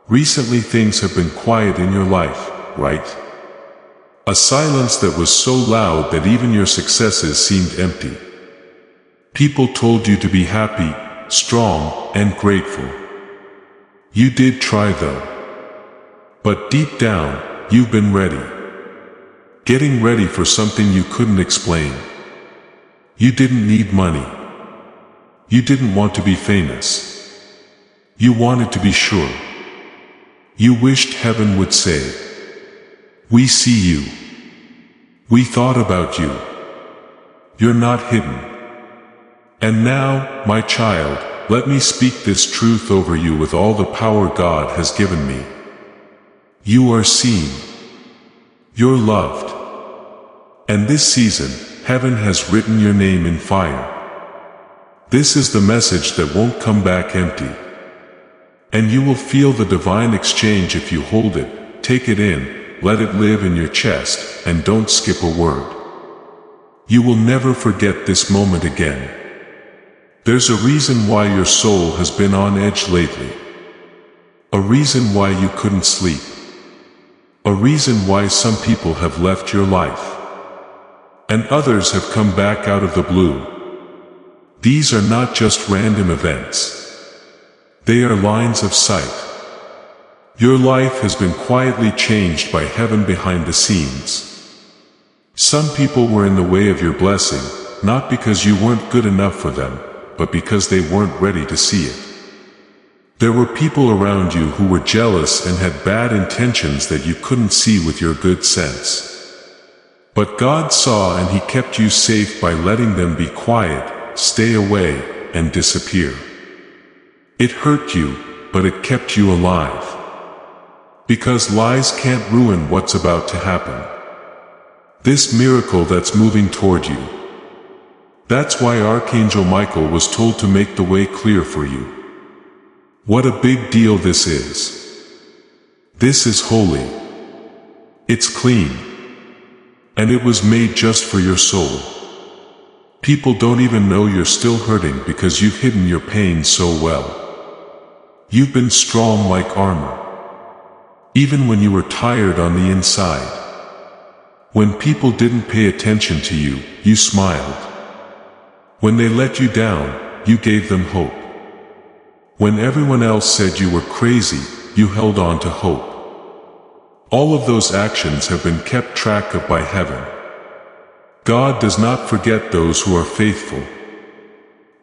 Recently things have been quiet in your life, right? A silence that was so loud that even your successes seemed empty. People told you to be happy, strong, and grateful. You did try though. But deep down, you've been ready. Getting ready for something you couldn't explain. You didn't need money. You didn't want to be famous. You wanted to be sure. You wished heaven would say, "We see you. We thought about you. You're not hidden." And now, my child, let me speak this truth over you with all the power God has given me. You are seen. You're loved. And this season, heaven has written your name in fire. This is the message that won't come back empty. And you will feel the divine exchange if you hold it, take it in, let it live in your chest, and don't skip a word. You will never forget this moment again. There's a reason why your soul has been on edge lately. A reason why you couldn't sleep. A reason why some people have left your life. And others have come back out of the blue. These are not just random events. They are lines of sight. Your life has been quietly changed by heaven behind the scenes. Some people were in the way of your blessing, not because you weren't good enough for them, but because they weren't ready to see it. There were people around you who were jealous and had bad intentions that you couldn't see with your good sense. But God saw, and He kept you safe by letting them be quiet, stay away, and disappear. It hurt you, but it kept you alive. Because lies can't ruin what's about to happen. This miracle that's moving toward you. That's why Archangel Michael was told to make the way clear for you. What a big deal this is. This is holy. It's clean. And it was made just for your soul. People don't even know you're still hurting because you've hidden your pain so well. You've been strong like armor. Even when you were tired on the inside. When people didn't pay attention to you, you smiled. When they let you down, you gave them hope. When everyone else said you were crazy, you held on to hope. All of those actions have been kept track of by heaven. God does not forget those who are faithful.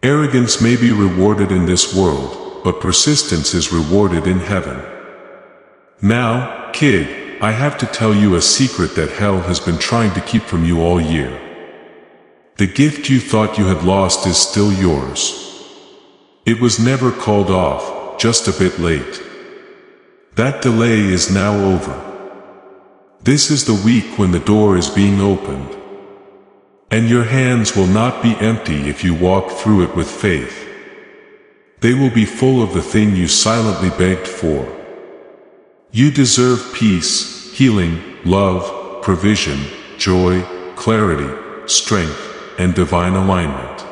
Arrogance may be rewarded in this world, but persistence is rewarded in heaven. Now, kid, I have to tell you a secret that hell has been trying to keep from you all year. The gift you thought you had lost is still yours. It was never called off, just a bit late. That delay is now over. This is the week when the door is being opened. And your hands will not be empty if you walk through it with faith. They will be full of the thing you silently begged for. You deserve peace, healing, love, provision, joy, clarity, strength, and divine alignment.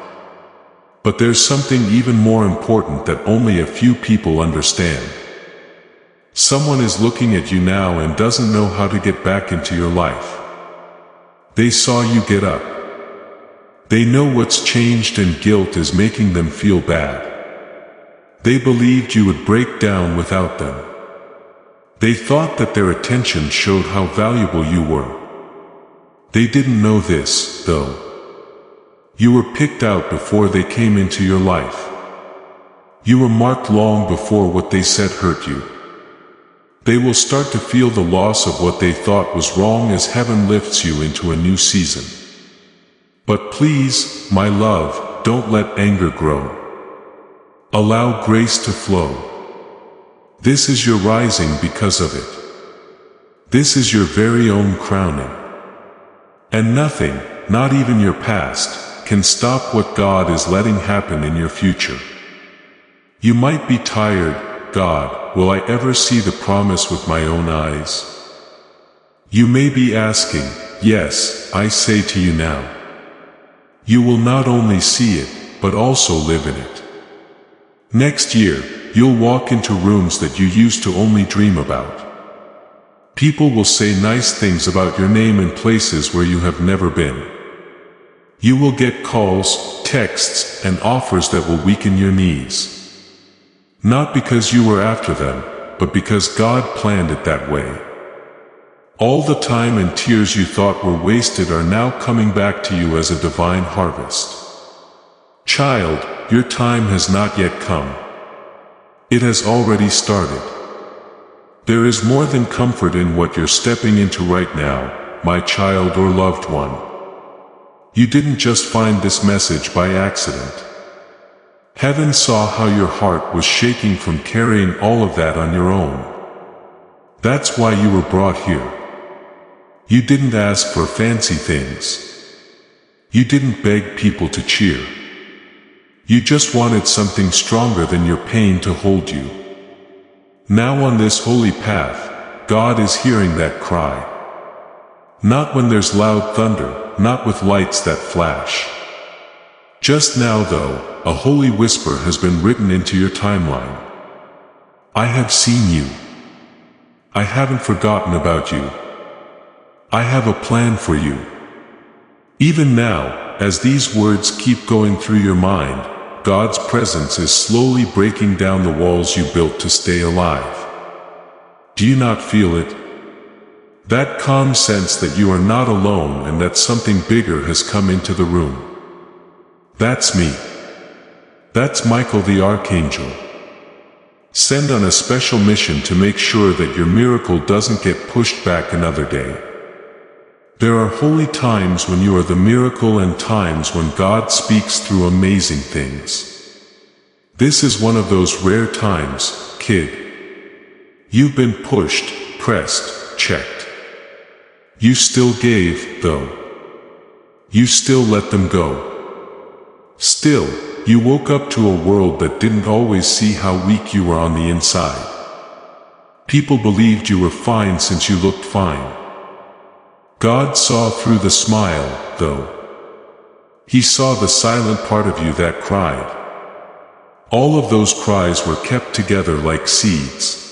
But there's something even more important that only a few people understand. Someone is looking at you now and doesn't know how to get back into your life. They saw you get up. They know what's changed, and guilt is making them feel bad. They believed you would break down without them. They thought that their attention showed how valuable you were. They didn't know this, though. You were picked out before they came into your life. You were marked long before what they said hurt you. They will start to feel the loss of what they thought was wrong as heaven lifts you into a new season. But please, my love, don't let anger grow. Allow grace to flow. This is your rising because of it. This is your very own crowning. And nothing, not even your past, can stop what God is letting happen in your future. You might be tired. God, will I ever see the promise with my own eyes? You may be asking. Yes, I say to you now. You will not only see it, but also live in it. Next year, you'll walk into rooms that you used to only dream about. People will say nice things about your name in places where you have never been. You will get calls, texts, and offers that will weaken your knees. Not because you were after them, but because God planned it that way. All the time and tears you thought were wasted are now coming back to you as a divine harvest. Child, your time has not yet come. It has already started. There is more than comfort in what you're stepping into right now, my child or loved one. You didn't just find this message by accident. Heaven saw how your heart was shaking from carrying all of that on your own. That's why you were brought here. You didn't ask for fancy things. You didn't beg people to cheer. You just wanted something stronger than your pain to hold you. Now on this holy path, God is hearing that cry. Not when there's loud thunder, not with lights that flash. Just now though, a holy whisper has been written into your timeline. I have seen you. I haven't forgotten about you. I have a plan for you. Even now, as these words keep going through your mind, God's presence is slowly breaking down the walls you built to stay alive. Do you not feel it? That calm sense that you are not alone and that something bigger has come into the room. That's me. That's Michael the Archangel. Sent on a special mission to make sure that your miracle doesn't get pushed back another day. There are holy times when you are the miracle and times when God speaks through amazing things. This is one of those rare times, kid. You've been pushed, pressed, checked. You still gave, though. You still let them go. Still, you woke up to a world that didn't always see how weak you were on the inside. People believed you were fine since you looked fine. God saw through the smile, though. He saw the silent part of you that cried. All of those cries were kept together like seeds.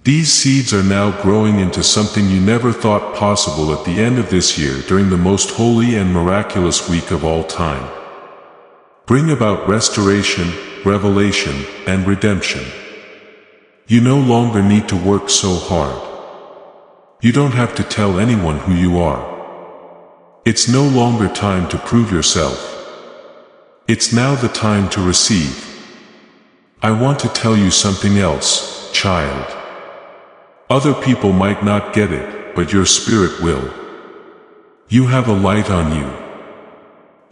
These seeds are now growing into something you never thought possible at the end of this year during the most holy and miraculous week of all time. Bring about restoration, revelation, and redemption. You no longer need to work so hard. You don't have to tell anyone who you are. It's no longer time to prove yourself. It's now the time to receive. I want to tell you something else, child. Other people might not get it, but your spirit will. You have a light on you.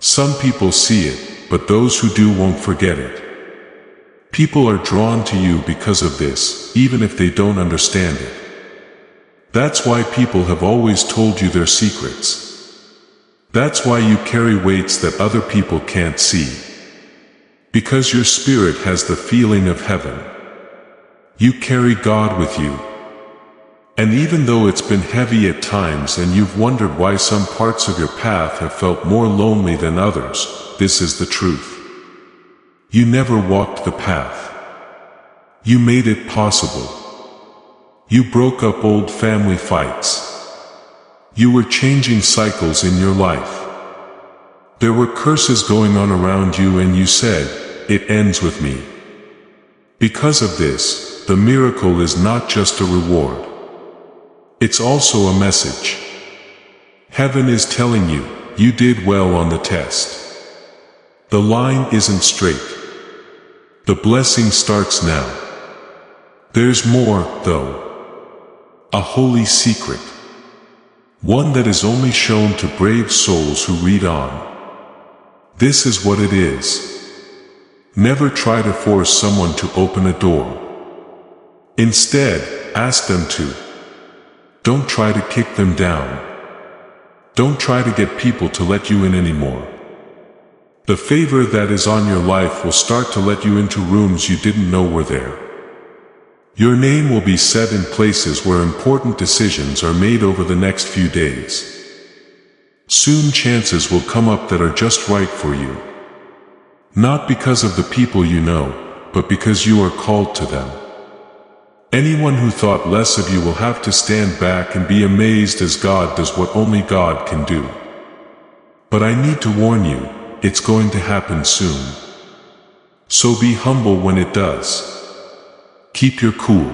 Some people see it, but those who do won't forget it. People are drawn to you because of this, even if they don't understand it. That's why people have always told you their secrets. That's why you carry weights that other people can't see. Because your spirit has the feeling of heaven. You carry God with you. And even though it's been heavy at times and you've wondered why some parts of your path have felt more lonely than others, this is the truth. You never walked the path. You made it possible. You broke up old family fights. You were changing cycles in your life. There were curses going on around you and you said, "It ends with me." Because of this, the miracle is not just a reward. It's also a message. Heaven is telling you, you did well on the test. The line isn't straight. The blessing starts now. There's more, though. A holy secret. One that is only shown to brave souls who read on. This is what it is. Never try to force someone to open a door. Instead, ask them to. Don't try to kick them down. Don't try to get people to let you in anymore. The favor that is on your life will start to let you into rooms you didn't know were there. Your name will be set in places where important decisions are made over the next few days. Soon chances will come up that are just right for you. Not because of the people you know, but because you are called to them. Anyone who thought less of you will have to stand back and be amazed as God does what only God can do. But I need to warn you, it's going to happen soon. So be humble when it does. Keep your cool.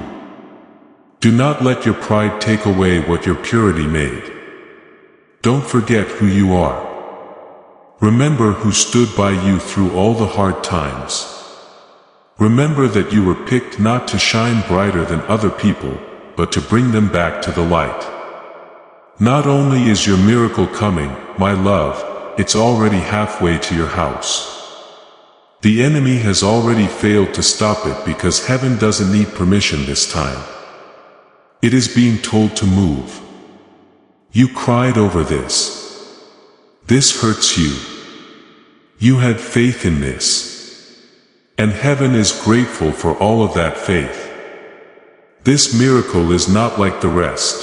Do not let your pride take away what your purity made. Don't forget who you are. Remember who stood by you through all the hard times. Remember that you were picked not to shine brighter than other people, but to bring them back to the light. Not only is your miracle coming, my love, it's already halfway to your house. The enemy has already failed to stop it because heaven doesn't need permission this time. It is being told to move. You cried over this. This hurts you. You had faith in this. And heaven is grateful for all of that faith. This miracle is not like the rest.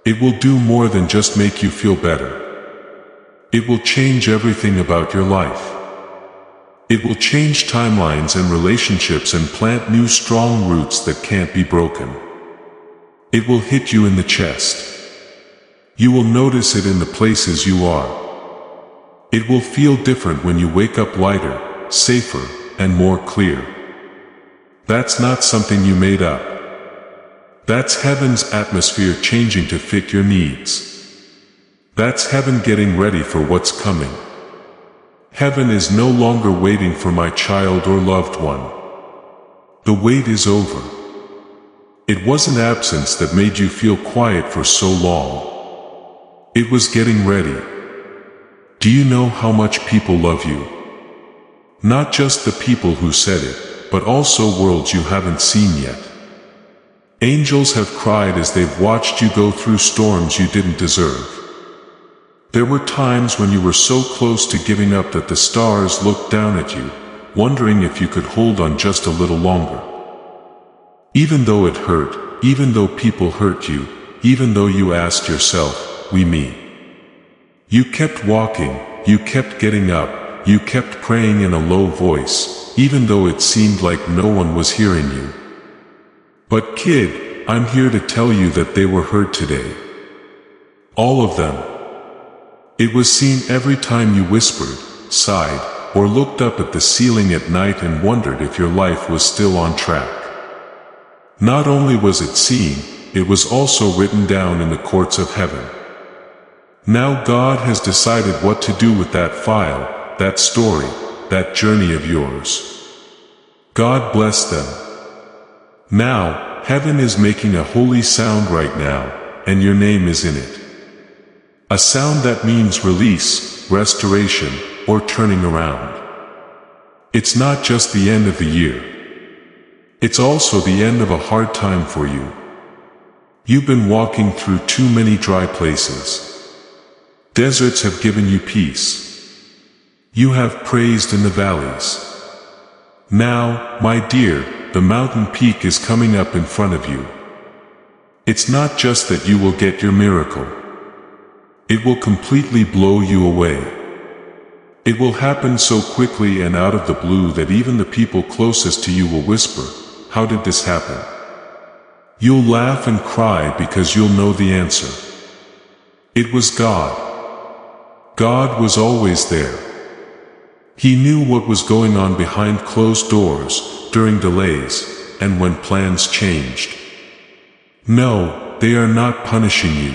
It will do more than just make you feel better. It will change everything about your life. It will change timelines and relationships and plant new strong roots that can't be broken. It will hit you in the chest. You will notice it in the places you are. It will feel different when you wake up lighter, safer, and more clear. That's not something you made up. That's heaven's atmosphere changing to fit your needs. That's heaven getting ready for what's coming. Heaven is no longer waiting for my child or loved one. The wait is over. It wasn't absence that made you feel quiet for so long. It was getting ready. Do you know how much people love you? Not just the people who said it, but also worlds you haven't seen yet. Angels have cried as they've watched you go through storms you didn't deserve. There were times when you were so close to giving up that the stars looked down at you, wondering if you could hold on just a little longer. Even though it hurt, even though people hurt you, even though you asked yourself, "We me?" You kept walking, you kept getting up, you kept praying in a low voice, even though it seemed like no one was hearing you. But kid, I'm here to tell you that they were heard today. All of them. It was seen every time you whispered, sighed, or looked up at the ceiling at night and wondered if your life was still on track. Not only was it seen, it was also written down in the courts of heaven. Now God has decided what to do with that file, that story, that journey of yours. God bless them. Now, heaven is making a holy sound right now, and your name is in it. A sound that means release, restoration, or turning around. It's not just the end of the year. It's also the end of a hard time for you. You've been walking through too many dry places. Deserts have given you peace. You have praised in the valleys. Now, my dear, the mountain peak is coming up in front of you. It's not just that you will get your miracle. It will completely blow you away. It will happen so quickly and out of the blue that even the people closest to you will whisper, "How did this happen?" You'll laugh and cry because you'll know the answer. It was God. God was always there. He knew what was going on behind closed doors, during delays, and when plans changed. No, they are not punishing you.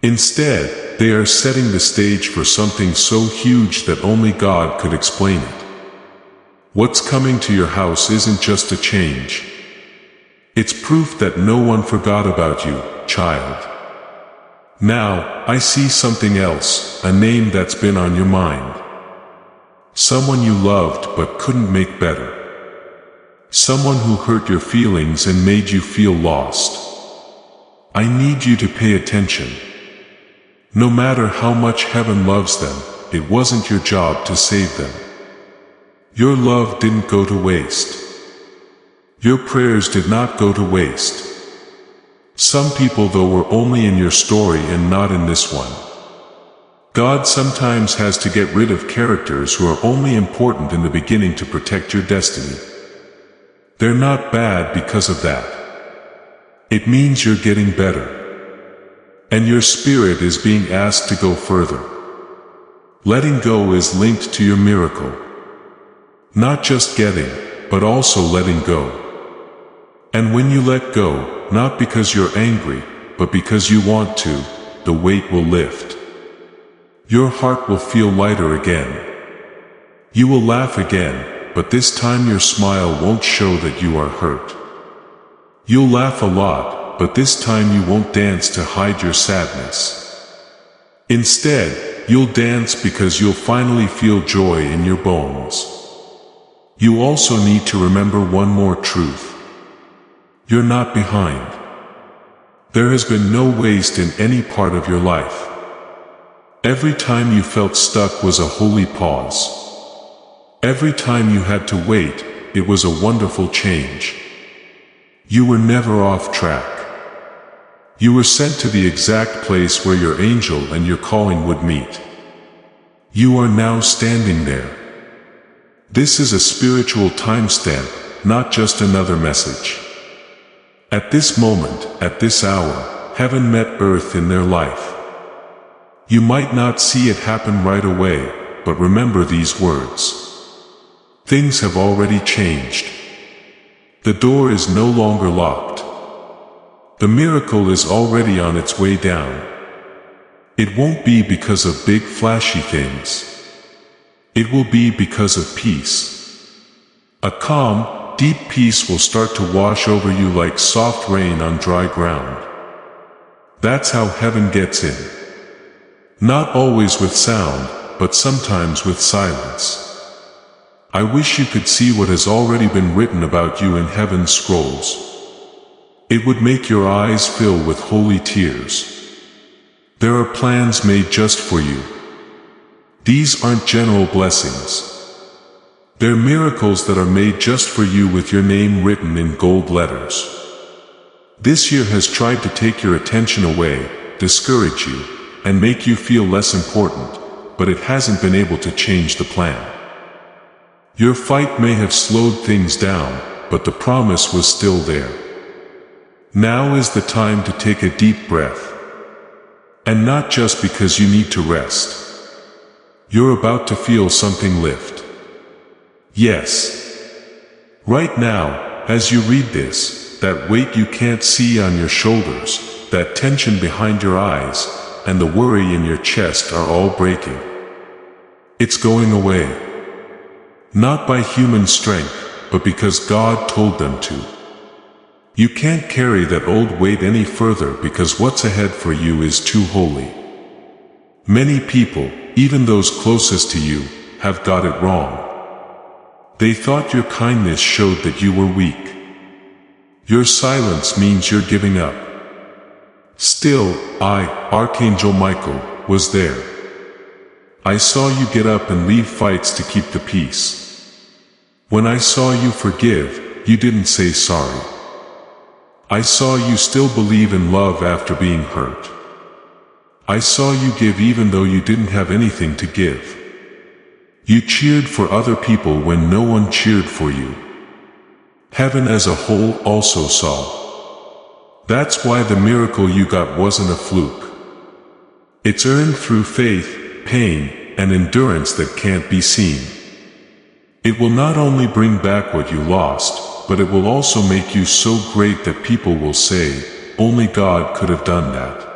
Instead, they are setting the stage for something so huge that only God could explain it. What's coming to your house isn't just a change. It's proof that no one forgot about you, child. Now, I see something else, a name that's been on your mind. Someone you loved but couldn't make better. Someone who hurt your feelings and made you feel lost. I need you to pay attention. No matter how much heaven loves them, it wasn't your job to save them. Your love didn't go to waste. Your prayers did not go to waste. Some people though were only in your story and not in this one. God sometimes has to get rid of characters who are only important in the beginning to protect your destiny. They're not bad because of that. It means you're getting better. And your spirit is being asked to go further. Letting go is linked to your miracle. Not just getting, but also letting go. And when you let go, not because you're angry, but because you want to, the weight will lift. Your heart will feel lighter again. You will laugh again, but this time your smile won't show that you are hurt. You'll laugh a lot, but this time you won't dance to hide your sadness. Instead, you'll dance because you'll finally feel joy in your bones. You also need to remember one more truth. You're not behind. There has been no waste in any part of your life. Every time you felt stuck was a holy pause. Every time you had to wait, it was a wonderful change. You were never off track. You were sent to the exact place where your angel and your calling would meet. You are now standing there. This is a spiritual timestamp, not just another message. At this moment, at this hour, heaven met earth in their life. You might not see it happen right away, but remember these words. Things have already changed. The door is no longer locked. The miracle is already on its way down. It won't be because of big flashy things. It will be because of peace. A calm, deep peace will start to wash over you like soft rain on dry ground. That's how heaven gets in. Not always with sound, but sometimes with silence. I wish you could see what has already been written about you in heaven's scrolls. It would make your eyes fill with holy tears. There are plans made just for you. These aren't general blessings. They're miracles that are made just for you with your name written in gold letters. This year has tried to take your attention away, discourage you, and make you feel less important, but it hasn't been able to change the plan. Your fight may have slowed things down, but the promise was still there. Now is the time to take a deep breath. And not just because you need to rest. You're about to feel something lift. Yes. Right now, as you read this, that weight you can't see on your shoulders, that tension behind your eyes, and the worry in your chest are all breaking. It's going away. Not by human strength, but because God told them to. You can't carry that old weight any further because what's ahead for you is too holy. Many people, even those closest to you, have got it wrong. They thought your kindness showed that you were weak. Your silence means you're giving up. Still, I, Archangel Michael, was there. I saw you get up and leave fights to keep the peace. When I saw you forgive, you didn't say sorry. I saw you still believe in love after being hurt. I saw you give even though you didn't have anything to give. You cheered for other people when no one cheered for you. Heaven as a whole also saw. That's why the miracle you got wasn't a fluke. It's earned through faith, pain, and endurance that can't be seen. It will not only bring back what you lost, but it will also make you so great that people will say, only God could have done that.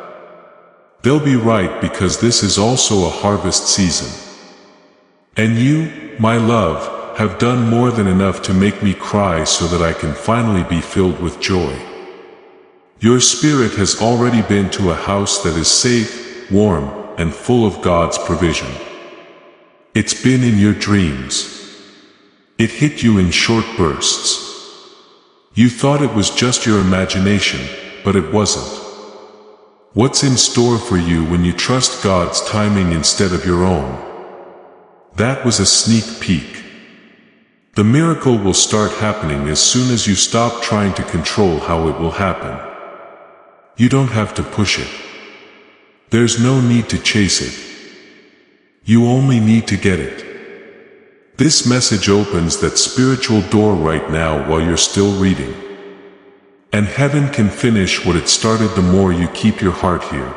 They'll be right because this is also a harvest season. And you, my love, have done more than enough to make me cry so that I can finally be filled with joy. Your spirit has already been to a house that is safe, warm, and full of God's provision. It's been in your dreams. It hit you in short bursts. You thought it was just your imagination, but it wasn't. What's in store for you when you trust God's timing instead of your own? That was a sneak peek. The miracle will start happening as soon as you stop trying to control how it will happen. You don't have to push it. There's no need to chase it. You only need to get it. This message opens that spiritual door right now while you're still reading. And heaven can finish what it started the more you keep your heart here.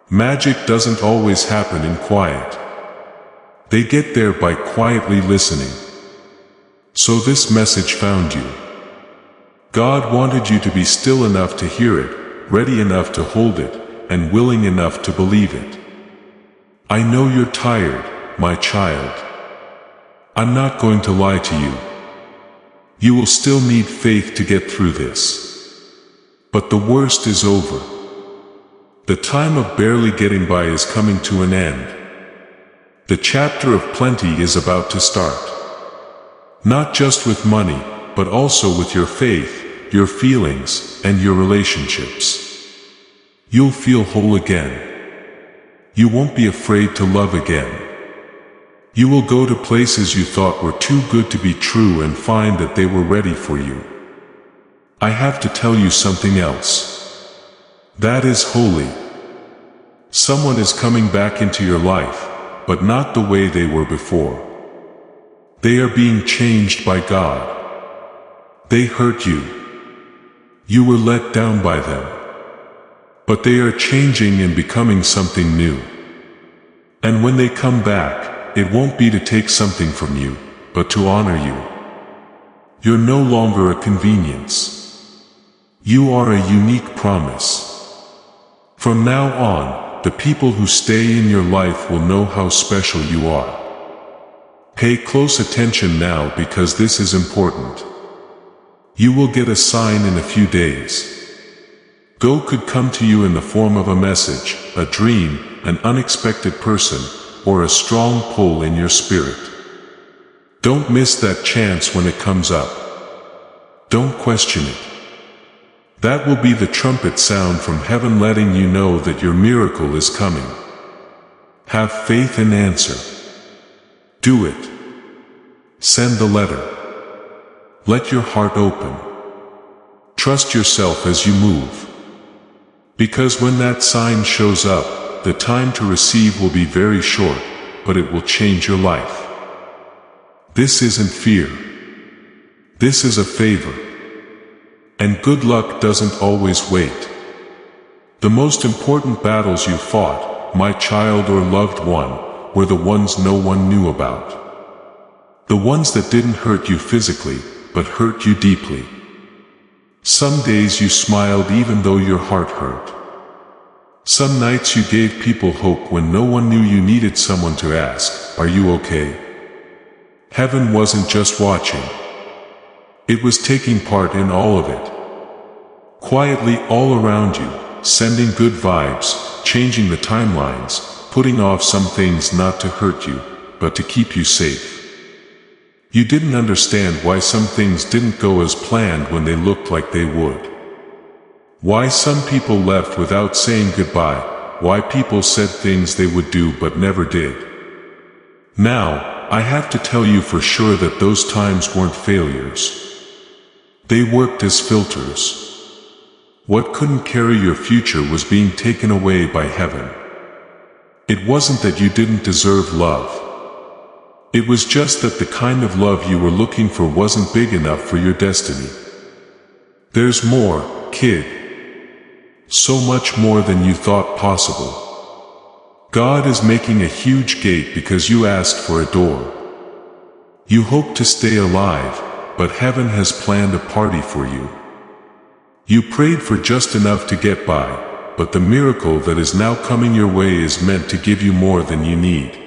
Magic doesn't always happen in quiet. They get there by quietly listening. So this message found you. God wanted you to be still enough to hear it, ready enough to hold it, and willing enough to believe it. I know you're tired, my child. I'm not going to lie to you. You will still need faith to get through this. But the worst is over. The time of barely getting by is coming to an end. The chapter of plenty is about to start. Not just with money, but also with your faith, your feelings, and your relationships. You'll feel whole again. You won't be afraid to love again. You will go to places you thought were too good to be true and find that they were ready for you. I have to tell you something else. That is holy. Someone is coming back into your life, but not the way they were before. They are being changed by God. They hurt you. You were let down by them. But they are changing and becoming something new. And when they come back, it won't be to take something from you, but to honor you. You're no longer a convenience. You are a unique promise. From now on, the people who stay in your life will know how special you are. Pay close attention now because this is important. You will get a sign in a few days. Go could come to you in the form of a message, a dream, an unexpected person, or a strong pull in your spirit. Don't miss that chance when it comes up. Don't question it. That will be the trumpet sound from heaven letting you know that your miracle is coming. Have faith and answer. Do it. Send the letter. Let your heart open. Trust yourself as you move. Because when that sign shows up, the time to receive will be very short, but it will change your life. This isn't fear. This is a favor. And good luck doesn't always wait. The most important battles you fought, my child or loved one, were the ones no one knew about. The ones that didn't hurt you physically, but hurt you deeply. Some days you smiled even though your heart hurt. Some nights you gave people hope when no one knew you needed someone to ask, "Are you okay?" Heaven wasn't just watching. It was taking part in all of it. Quietly all around you, sending good vibes, changing the timelines, putting off some things not to hurt you, but to keep you safe. You didn't understand why some things didn't go as planned when they looked like they would. Why some people left without saying goodbye, why people said things they would do but never did. Now, I have to tell you for sure that those times weren't failures. They worked as filters. What couldn't carry your future was being taken away by heaven. It wasn't that you didn't deserve love. It was just that the kind of love you were looking for wasn't big enough for your destiny. There's more, kid. So much more than you thought possible. God is making a huge gate because you asked for a door. You hope to stay alive, but heaven has planned a party for you. You prayed for just enough to get by, but the miracle that is now coming your way is meant to give you more than you need.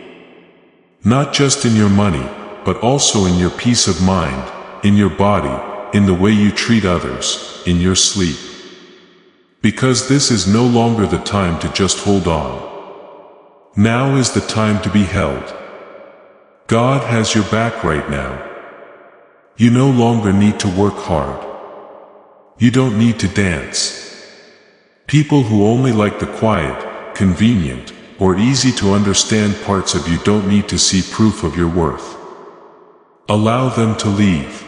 Not just in your money, but also in your peace of mind, in your body, in the way you treat others, in your sleep. Because this is no longer the time to just hold on. Now is the time to be held. God has your back right now. You no longer need to work hard. You don't need to dance. People who only like the quiet, convenient, or easy to understand parts of you don't need to see proof of your worth. Allow them to leave.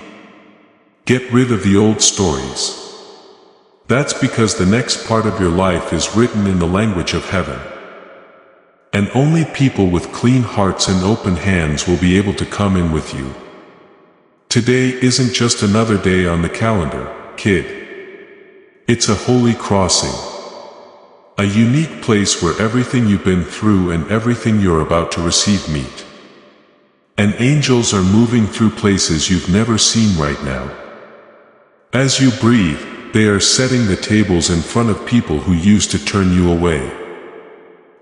Get rid of the old stories. That's because the next part of your life is written in the language of heaven. And only people with clean hearts and open hands will be able to come in with you. Today isn't just another day on the calendar, kid. It's a holy crossing. A unique place where everything you've been through and everything you're about to receive meet. And angels are moving through places you've never seen right now. As you breathe, they are setting the tables in front of people who used to turn you away.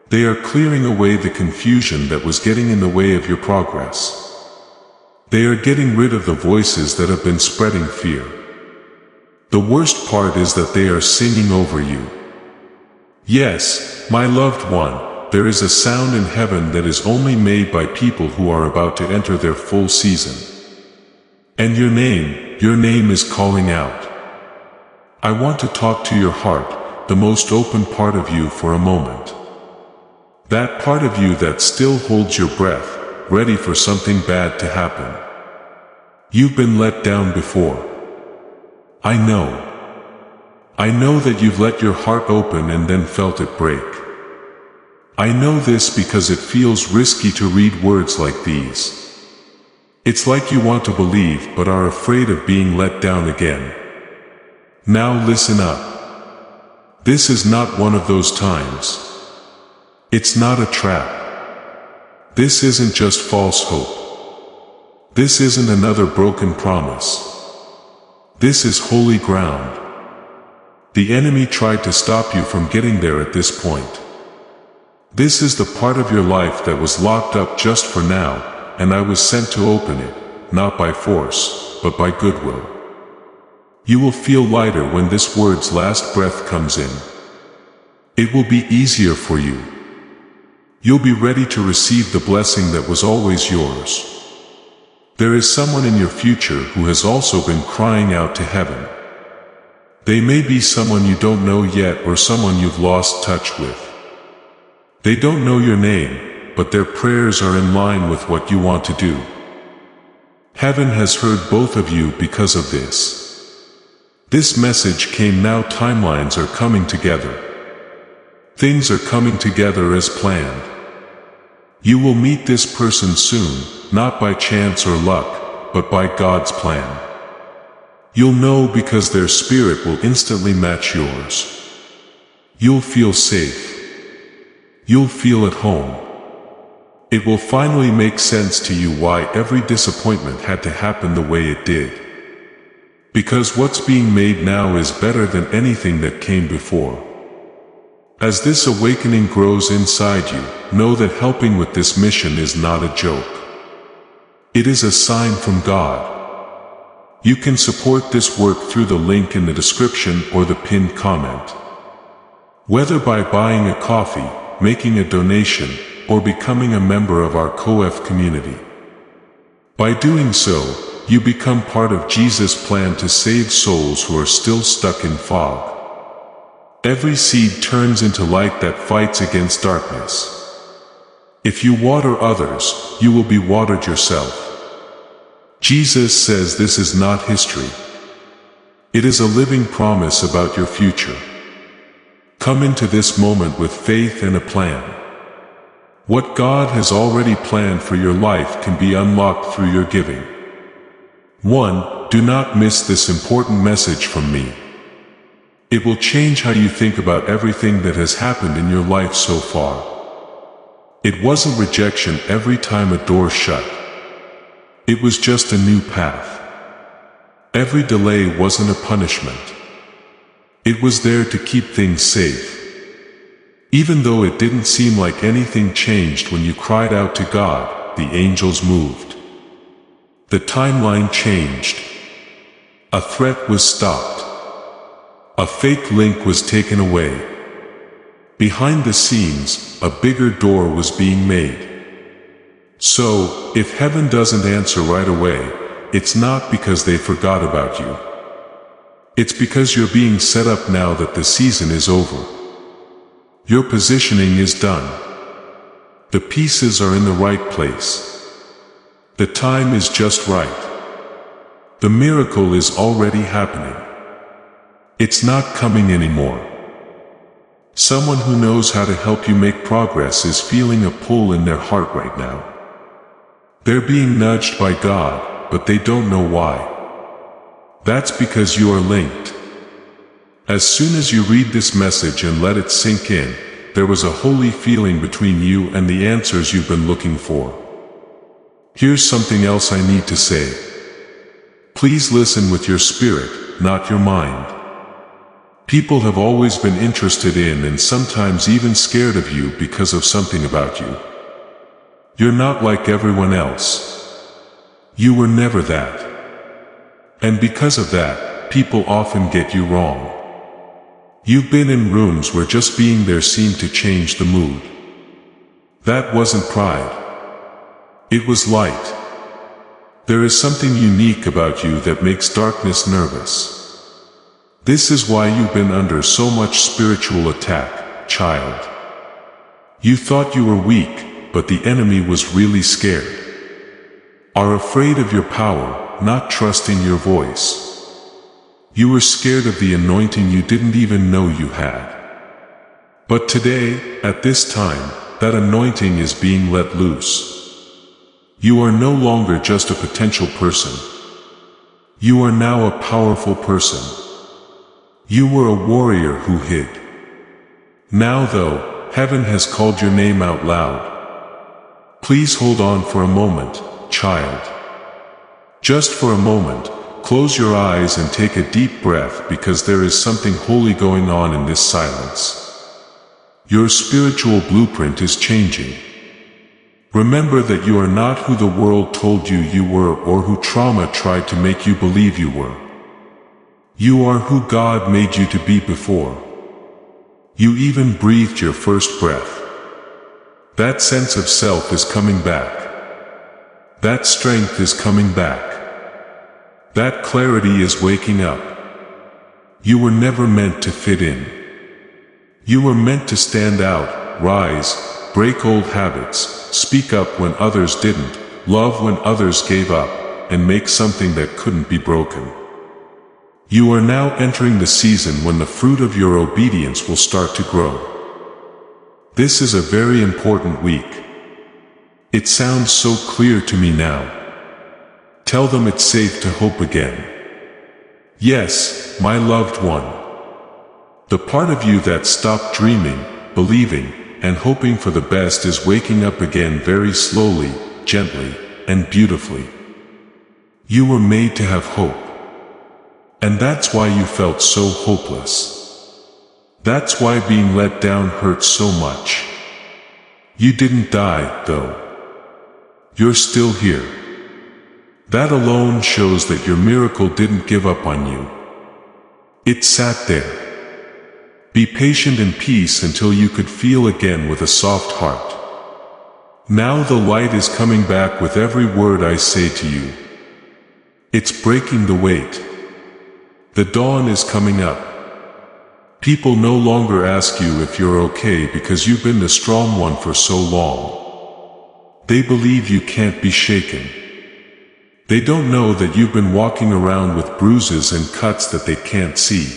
They are clearing away the confusion that was getting in the way of your progress. They are getting rid of the voices that have been spreading fear. The worst part is that they are singing over you. Yes, my loved one, there is a sound in heaven that is only made by people who are about to enter their full season. And your name is calling out. I want to talk to your heart, the most open part of you for a moment. That part of you that still holds your breath, ready for something bad to happen. You've been let down before. I know. I know that you've let your heart open and then felt it break. I know this because it feels risky to read words like these. It's like you want to believe but are afraid of being let down again. Now listen up. This is not one of those times. It's not a trap. This isn't just false hope. This isn't another broken promise. This is holy ground. The enemy tried to stop you from getting there at this point. This is the part of your life that was locked up just for now, and I was sent to open it, not by force, but by goodwill. You will feel lighter when this word's last breath comes in. It will be easier for you. You'll be ready to receive the blessing that was always yours. There is someone in your future who has also been crying out to heaven. They may be someone you don't know yet or someone you've lost touch with. They don't know your name, but their prayers are in line with what you want to do. Heaven has heard both of you because of this. This message came now. Timelines are coming together. Things are coming together as planned. You will meet this person soon, not by chance or luck, but by God's plan. You'll know because their spirit will instantly match yours. You'll feel safe. You'll feel at home. It will finally make sense to you why every disappointment had to happen the way it did. Because what's being made now is better than anything that came before. As this awakening grows inside you, know that helping with this mission is not a joke. It is a sign from God. You can support this work through the link in the description or the pinned comment. Whether by buying a coffee, making a donation, or becoming a member of our COF community. By doing so, you become part of Jesus' plan to save souls who are still stuck in fog. Every seed turns into light that fights against darkness. If you water others, you will be watered yourself. Jesus says this is not history. It is a living promise about your future. Come into this moment with faith and a plan. What God has already planned for your life can be unlocked through your giving. 1. Do not miss this important message from me. It will change how you think about everything that has happened in your life so far. It wasn't rejection every time a door shut. It was just a new path. Every delay wasn't a punishment. It was there to keep things safe. Even though it didn't seem like anything changed when you cried out to God, the angels moved. The timeline changed. A threat was stopped. A fake link was taken away. Behind the scenes, a bigger door was being made. So, if heaven doesn't answer right away, it's not because they forgot about you. It's because you're being set up now that the season is over. Your positioning is done. The pieces are in the right place. The time is just right. The miracle is already happening. It's not coming anymore. Someone who knows how to help you make progress is feeling a pull in their heart right now. They're being nudged by God, but they don't know why. That's because you are linked. As soon as you read this message and let it sink in, there was a holy feeling between you and the answers you've been looking for. Here's something else I need to say. Please listen with your spirit, not your mind. People have always been interested in and sometimes even scared of you because of something about you. You're not like everyone else. You were never that. And because of that, people often get you wrong. You've been in rooms where just being there seemed to change the mood. That wasn't pride. It was light. There is something unique about you that makes darkness nervous. This is why you've been under so much spiritual attack, child. You thought you were weak, but the enemy was really scared. Are afraid of your power, not trusting your voice. You were scared of the anointing you didn't even know you had. But today, at this time, that anointing is being let loose. You are no longer just a potential person. You are now a powerful person. You were a warrior who hid. Now though, heaven has called your name out loud. Please hold on for a moment, child. Just for a moment, close your eyes and take a deep breath because there is something holy going on in this silence. Your spiritual blueprint is changing. Remember that you are not who the world told you you were or who trauma tried to make you believe you were. You are who God made you to be before you even breathed your first breath. That sense of self is coming back. That strength is coming back. That clarity is waking up. You were never meant to fit in. You were meant to stand out, rise, break old habits, speak up when others didn't, love when others gave up, and make something that couldn't be broken. You are now entering the season when the fruit of your obedience will start to grow. This is a very important week. It sounds so clear to me now. Tell them it's safe to hope again. Yes, my loved one. The part of you that stopped dreaming, believing, and hoping for the best is waking up again very slowly, gently, and beautifully. You were made to have hope. And that's why you felt so hopeless. That's why being let down hurt so much. You didn't die, though. You're still here. That alone shows that your miracle didn't give up on you. It sat there. Be patient in peace until you could feel again with a soft heart. Now the light is coming back with every word I say to you. It's breaking the weight. The dawn is coming up. People no longer ask you if you're okay because you've been the strong one for so long. They believe you can't be shaken. They don't know that you've been walking around with bruises and cuts that they can't see.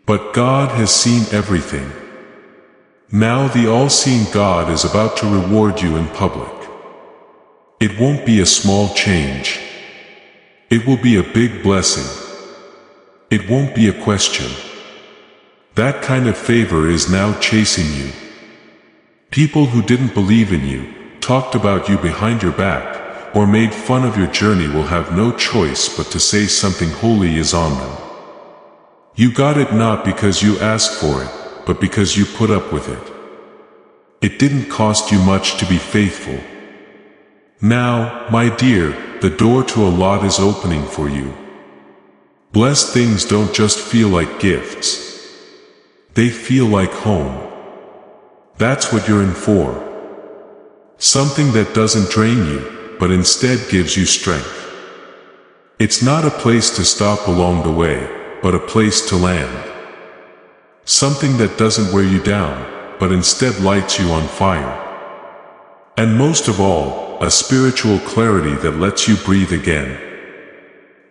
But God has seen everything. Now the all-seeing God is about to reward you in public. It won't be a small change. It will be a big blessing. It won't be a question. That kind of favor is now chasing you. People who didn't believe in you, talked about you behind your back, or made fun of your journey will have no choice but to say something holy is on them. You got it not because you asked for it, but because you put up with it. It didn't cost you much to be faithful. Now, my dear, the door to a lot is opening for you. Blessed things don't just feel like gifts. They feel like home. That's what you're in for. Something that doesn't drain you, but instead gives you strength. It's not a place to stop along the way, but a place to land. Something that doesn't wear you down, but instead lights you on fire. And most of all, a spiritual clarity that lets you breathe again.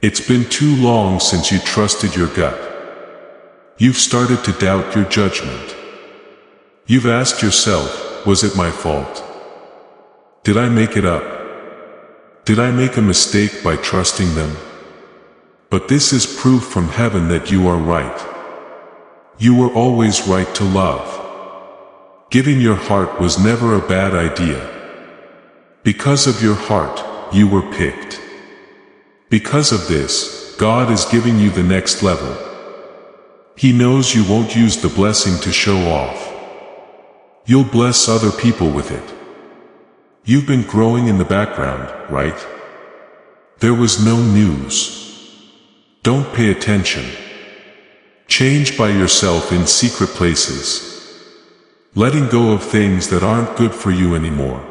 It's been too long since you trusted your gut. You've started to doubt your judgment. You've asked yourself, was it my fault? Did I make it up? Did I make a mistake by trusting them? But this is proof from heaven that you are right. You were always right to love. Giving your heart was never a bad idea. Because of your heart, you were picked. Because of this, God is giving you the next level. He knows you won't use the blessing to show off. You'll bless other people with it. You've been growing in the background, right? There was no news. Don't pay attention. Change by yourself in secret places. Letting go of things that aren't good for you anymore.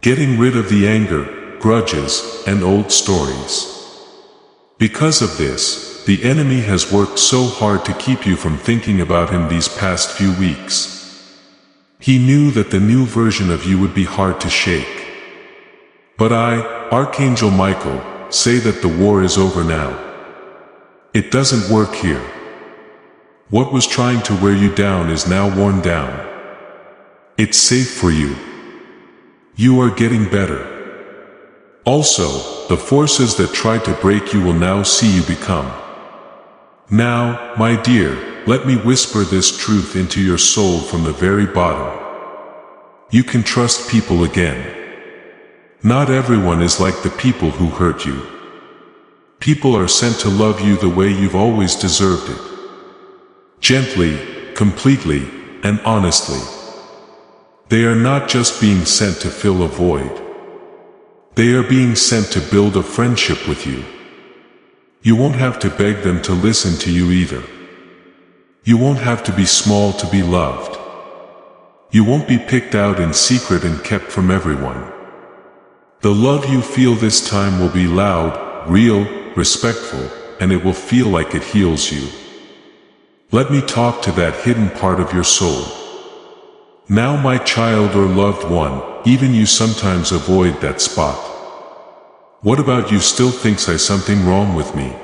Getting rid of the anger, grudges, and old stories. Because of this, the enemy has worked so hard to keep you from thinking about him these past few weeks. He knew that the new version of you would be hard to shake. But I, Archangel Michael, say that the war is over now. It doesn't work here. What was trying to wear you down is now worn down. It's safe for you. You are getting better. Also, the forces that tried to break you will now see you become. Now, my dear, let me whisper this truth into your soul from the very bottom. You can trust people again. Not everyone is like the people who hurt you. People are sent to love you the way you've always deserved it. Gently, completely, and honestly. They are not just being sent to fill a void. They are being sent to build a friendship with you. You won't have to beg them to listen to you either. You won't have to be small to be loved. You won't be picked out in secret and kept from everyone. The love you feel this time will be loud, real, respectful, and it will feel like it heals you. Let me talk to that hidden part of your soul. Now, my child or loved one, even you sometimes avoid that spot. What about you still thinks there's something wrong with me?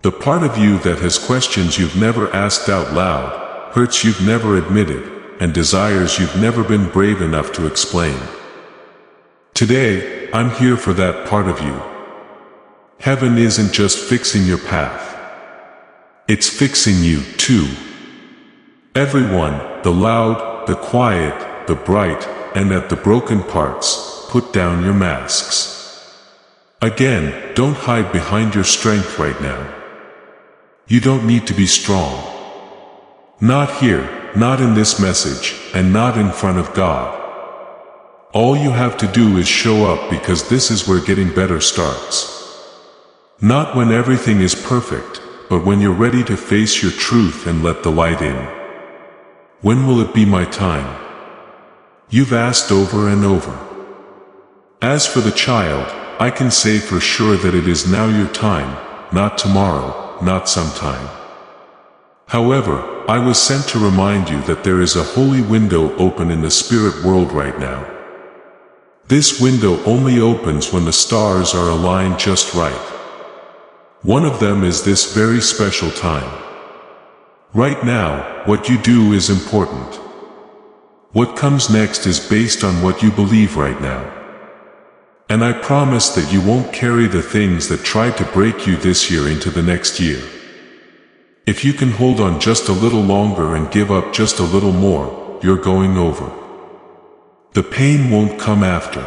The part of you that has questions you've never asked out loud, hurts you've never admitted, and desires you've never been brave enough to explain. Today, I'm here for that part of you. Heaven isn't just fixing your path. It's fixing you, too. Everyone, the loud, the quiet, the bright, and at the broken parts, put down your masks. Again, don't hide behind your strength right now. You don't need to be strong. Not here, not in this message, and not in front of God. All you have to do is show up, because this is where getting better starts. Not when everything is perfect, but when you're ready to face your truth and let the light in. When will it be my time? You've asked over and over. As for the child, I can say for sure that it is now your time, not tomorrow, not sometime. However, I was sent to remind you that there is a holy window open in the spirit world right now. This window only opens when the stars are aligned just right. One of them is this very special time. Right now, what you do is important. What comes next is based on what you believe right now. And I promise that you won't carry the things that tried to break you this year into the next year. If you can hold on just a little longer and give up just a little more, you're going over. The pain won't come after.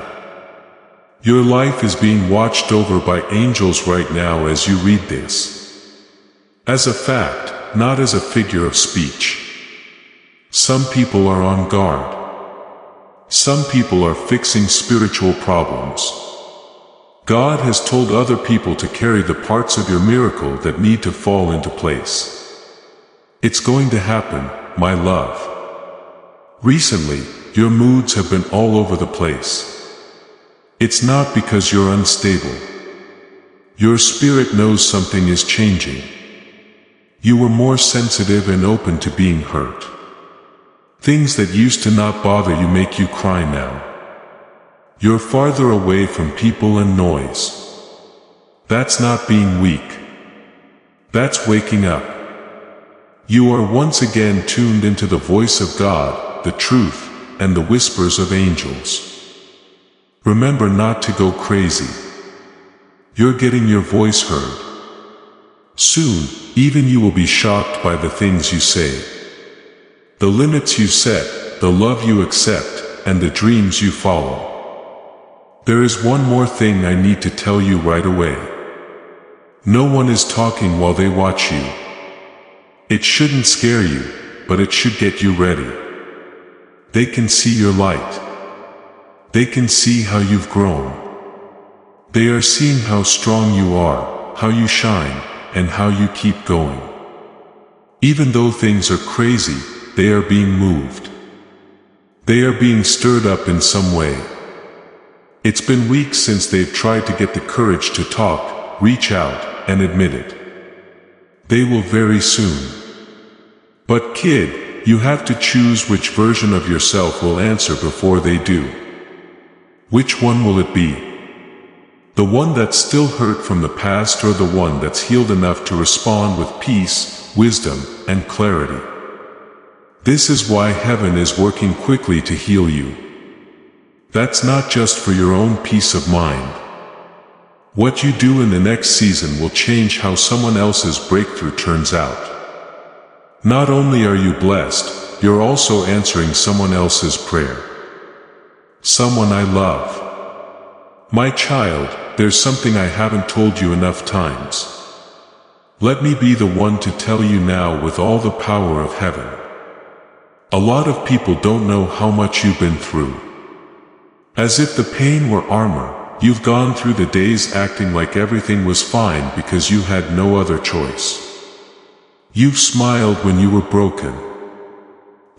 Your life is being watched over by angels right now as you read this. As a fact, not as a figure of speech. Some people are on guard. Some people are fixing spiritual problems. God has told other people to carry the parts of your miracle that need to fall into place. It's going to happen, my love. Recently, your moods have been all over the place. It's not because you're unstable. Your spirit knows something is changing. You were more sensitive and open to being hurt. Things that used to not bother you make you cry now. You're farther away from people and noise. That's not being weak. That's waking up. You are once again tuned into the voice of God, the truth, and the whispers of angels. Remember not to go crazy. You're getting your voice heard. Soon, even you will be shocked by the things you say. The limits you set, the love you accept, and the dreams you follow. There is one more thing I need to tell you right away. No one is talking while they watch you. It shouldn't scare you, but it should get you ready. They can see your light. They can see how you've grown. They are seeing how strong you are, how you shine, and how you keep going. Even though things are crazy, they are being moved. They are being stirred up in some way. It's been weeks since they've tried to get the courage to talk, reach out, and admit it. They will very soon. But kid, you have to choose which version of yourself will answer before they do. Which one will it be? The one that's still hurt from the past, or the one that's healed enough to respond with peace, wisdom, and clarity? This is why heaven is working quickly to heal you. That's not just for your own peace of mind. What you do in the next season will change how someone else's breakthrough turns out. Not only are you blessed, you're also answering someone else's prayer. Someone I love. My child, there's something I haven't told you enough times. Let me be the one to tell you now with all the power of heaven. A lot of people don't know how much you've been through. As if the pain were armor, you've gone through the days acting like everything was fine because you had no other choice. You've smiled when you were broken.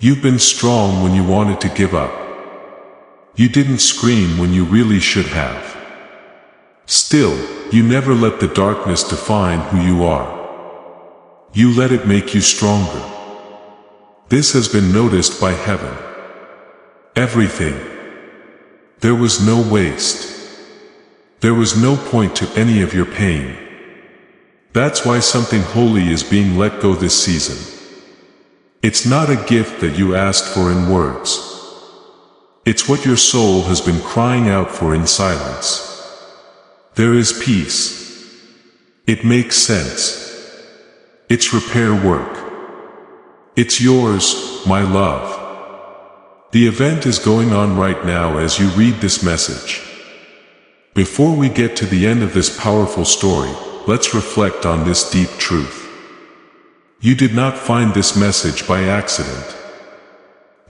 You've been strong when you wanted to give up. You didn't scream when you really should have. Still, you never let the darkness define who you are. You let it make you stronger. This has been noticed by heaven. Everything. There was no waste. There was no point to any of your pain. That's why something holy is being let go this season. It's not a gift that you asked for in words. It's what your soul has been crying out for in silence. There is peace. It makes sense. It's repair work. It's yours, my love. The event is going on right now as you read this message. Before we get to the end of this powerful story, let's reflect on this deep truth. You did not find this message by accident.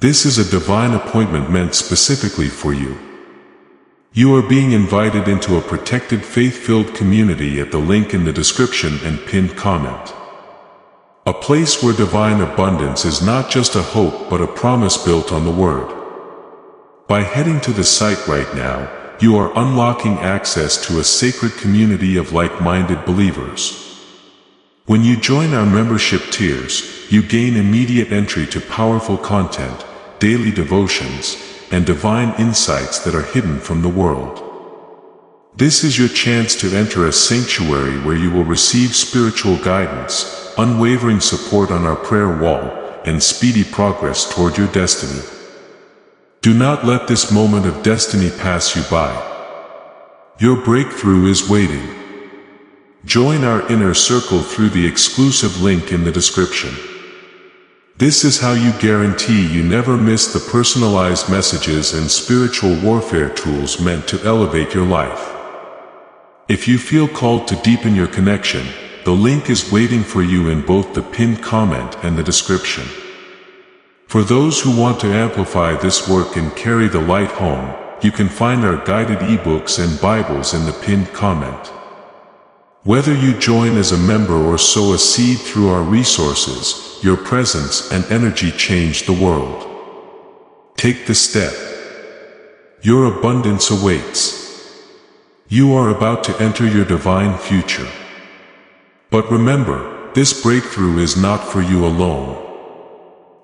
This is a divine appointment meant specifically for you. You are being invited into a protected faith-filled community at the link in the description and pinned comment. A place where divine abundance is not just a hope but a promise built on the Word. By heading to the site right now, you are unlocking access to a sacred community of like-minded believers. When you join our membership tiers, you gain immediate entry to powerful content, daily devotions, and divine insights that are hidden from the world. This is your chance to enter a sanctuary where you will receive spiritual guidance, unwavering support on our prayer wall, and speedy progress toward your destiny. Do not let this moment of destiny pass you by. Your breakthrough is waiting. Join our inner circle through the exclusive link in the description. This is how you guarantee you never miss the personalized messages and spiritual warfare tools meant to elevate your life. If you feel called to deepen your connection, the link is waiting for you in both the pinned comment and the description. For those who want to amplify this work and carry the light home, you can find our guided ebooks and Bibles in the pinned comment. Whether you join as a member or sow a seed through our resources, your presence and energy change the world. Take the step. Your abundance awaits. You are about to enter your divine future. But remember, this breakthrough is not for you alone.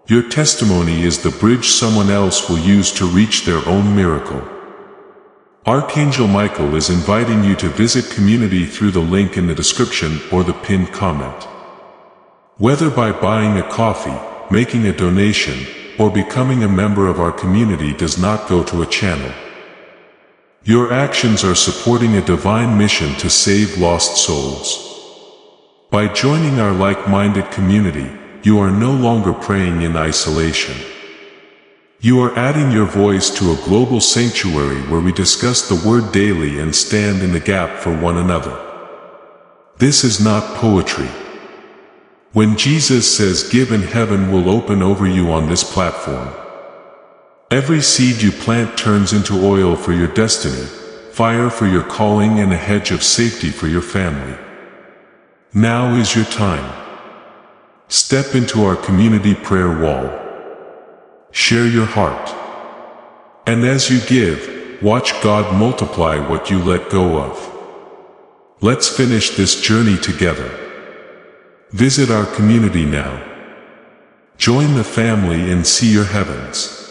Your testimony is the bridge someone else will use to reach their own miracle. Archangel Michael is inviting you to visit community through the link in the description or the pinned comment. Whether by buying a coffee, making a donation, or becoming a member of our community does not go to a channel. Your actions are supporting a divine mission to save lost souls. By joining our like-minded community, you are no longer praying in isolation. You are adding your voice to a global sanctuary where we discuss the Word daily and stand in the gap for one another. This is not poetry. When Jesus says give and heaven will open over you on this platform, every seed you plant turns into oil for your destiny, fire for your calling, and a hedge of safety for your family. Now is your time. Step into our community prayer wall. Share your heart. And as you give, watch God multiply what you let go of. Let's finish this journey together. Visit our community now. Join the family and see your heavens.